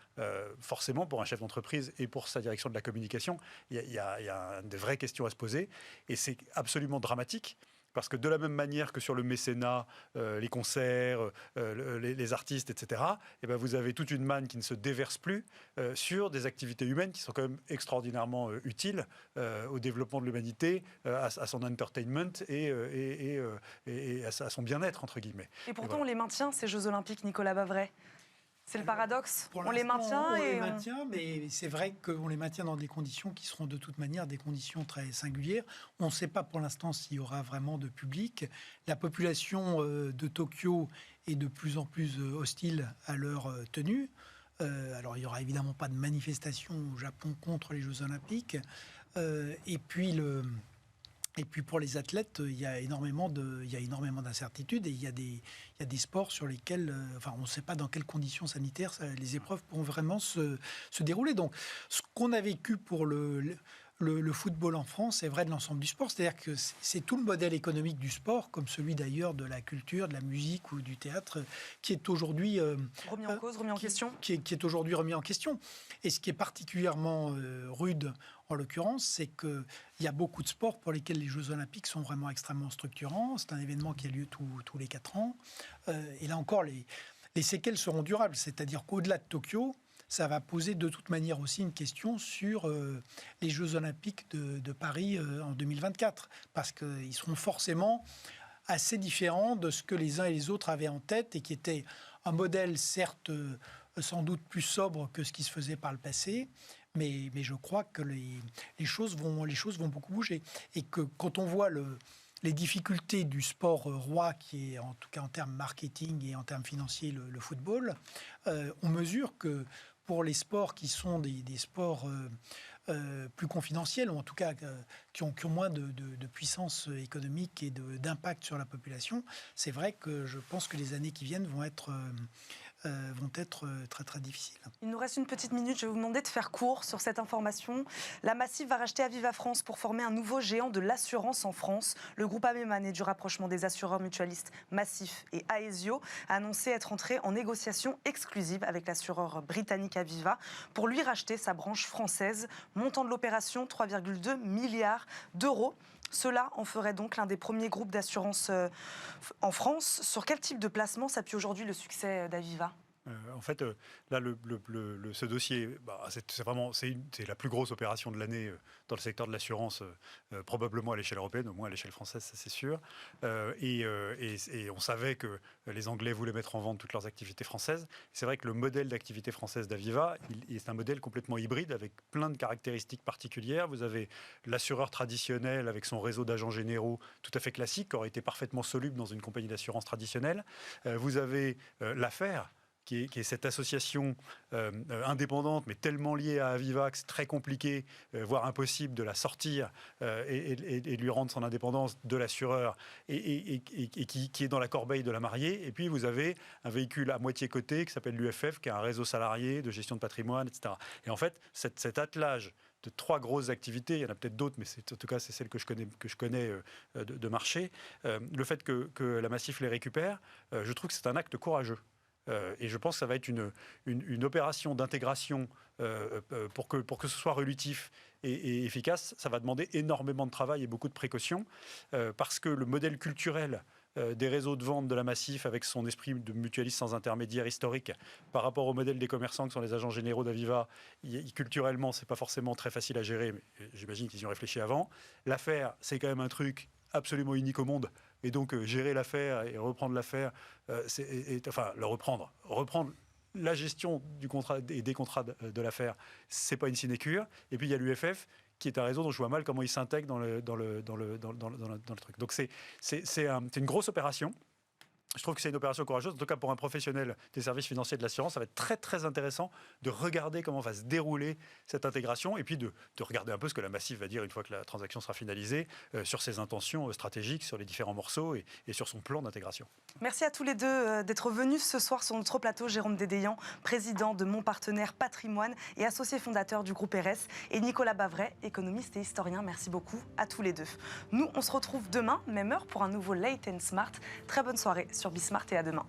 forcément, pour un chef d'entreprise et pour sa direction de la communication, il y a de vraies questions à se poser. Et c'est absolument dramatique. Parce que de la même manière que sur le mécénat, les concerts, les artistes, etc., et ben vous avez toute une manne qui ne se déverse plus sur des activités humaines qui sont quand même extraordinairement utiles au développement de l'humanité, à son entertainment et à son bien-être, entre guillemets. Et pourtant, on les maintient, ces Jeux Olympiques, Nicolas Bavray. C'est le paradoxe. Pour on les maintient. On les maintient, mais c'est vrai qu'on les maintient dans des conditions qui seront de toute manière des conditions très singulières. On ne sait pas pour l'instant s'il y aura vraiment de public. La population de Tokyo est de plus en plus hostile à leur tenue. Alors, il n'y aura évidemment pas de manifestation au Japon contre les Jeux Olympiques. Et puis pour les athlètes, il y a énormément d'incertitudes et il y a des sports sur lesquels, on ne sait pas dans quelles conditions sanitaires les épreuves pourront vraiment se dérouler. Donc, ce qu'on a vécu pour le football en France, c'est vrai de l'ensemble du sport. C'est-à-dire que c'est tout le modèle économique du sport, comme celui d'ailleurs de la culture, de la musique ou du théâtre, qui est aujourd'hui remis en cause, remis en question. Qui est aujourd'hui remis en question. Et ce qui est particulièrement rude, en l'occurrence, c'est qu'il y a beaucoup de sports pour lesquels les Jeux Olympiques sont vraiment extrêmement structurants. C'est un événement qui a lieu tous les 4 ans. Et là encore, les séquelles seront durables. C'est-à-dire qu'au-delà de Tokyo, ça va poser de toute manière aussi une question sur les Jeux Olympiques de Paris en 2024. Parce qu'ils seront forcément assez différents de ce que les uns et les autres avaient en tête et qui était un modèle, certes, sans doute plus sobre que ce qui se faisait par le passé. Mais je crois que les choses vont beaucoup bouger. Et que quand on voit les difficultés du sport roi, qui est en tout cas en termes marketing et en termes financiers le football, on mesure que pour les sports qui sont des sports plus confidentiels, ou en tout cas qui ont moins de puissance économique et d'impact sur la population, c'est vrai que je pense que les années qui viennent vont être très très difficiles. Il nous reste une petite minute, je vais vous demander de faire court sur cette information. La Massif va racheter Aviva France pour former un nouveau géant de l'assurance en France. Le groupe Ameman et du rapprochement des assureurs mutualistes Massif et Aesio a annoncé être entré en négociation exclusive avec l'assureur britannique Aviva pour lui racheter sa branche française. Montant de l'opération, 3,2 milliards d'euros. Cela en ferait donc l'un des premiers groupes d'assurance en France. Sur quel type de placement s'appuie aujourd'hui le succès d'Aviva ? En fait, là, ce dossier, c'est la plus grosse opération de l'année dans le secteur de l'assurance, probablement à l'échelle européenne, au moins à l'échelle française, ça c'est sûr. Et on savait que les Anglais voulaient mettre en vente toutes leurs activités françaises. C'est vrai que le modèle d'activité française d'Aviva, c'est un modèle complètement hybride avec plein de caractéristiques particulières. Vous avez l'assureur traditionnel avec son réseau d'agents généraux tout à fait classique, qui aurait été parfaitement soluble dans une compagnie d'assurance traditionnelle. Vous avez l'affaire, qui est cette association indépendante, mais tellement liée à Aviva que c'est très compliqué, voire impossible, de la sortir et de lui rendre son indépendance de l'assureur, et qui est dans la corbeille de la mariée. Et puis vous avez un véhicule à moitié coté qui s'appelle l'UFF, qui est un réseau salarié de gestion de patrimoine, etc. Et en fait, cet attelage de 3 grosses activités, il y en a peut-être d'autres, mais en tout cas c'est celle que je connais de marché. Le fait que la Massif les récupère, je trouve que c'est un acte courageux. Et je pense que ça va être une opération d'intégration pour que ce soit relutif et efficace. Ça va demander énormément de travail et beaucoup de précautions parce que le modèle culturel des réseaux de vente de la Massif avec son esprit de mutualiste sans intermédiaire historique par rapport au modèle des commerçants qui sont les agents généraux d'Aviva. Culturellement, c'est pas forcément très facile à gérer, mais j'imagine qu'ils y ont réfléchi avant. L'affaire, c'est quand même un truc absolument unique au monde. Et donc, gérer l'affaire et reprendre l'affaire, reprendre la gestion du contrat et des contrats de l'affaire, c'est pas une sinécure. Et puis, il y a l'UFF, qui est un réseau dont je vois mal comment il s'intègre dans le truc. Donc, c'est une grosse opération. Je trouve que c'est une opération courageuse, en tout cas pour un professionnel des services financiers de l'assurance. Ça va être très très intéressant de regarder comment va se dérouler cette intégration et puis de regarder un peu ce que la Massif va dire une fois que la transaction sera finalisée sur ses intentions stratégiques, sur les différents morceaux et sur son plan d'intégration. Merci à tous les deux d'être venus ce soir sur notre plateau. Jérôme Dédéian, président de Mon Partenaire Patrimoine et associé fondateur du groupe RS, et Nicolas Bavret, économiste et historien. Merci beaucoup à tous les deux. Nous, on se retrouve demain, même heure, pour un nouveau Late & Smart. Très bonne soirée sur Bismart et à demain.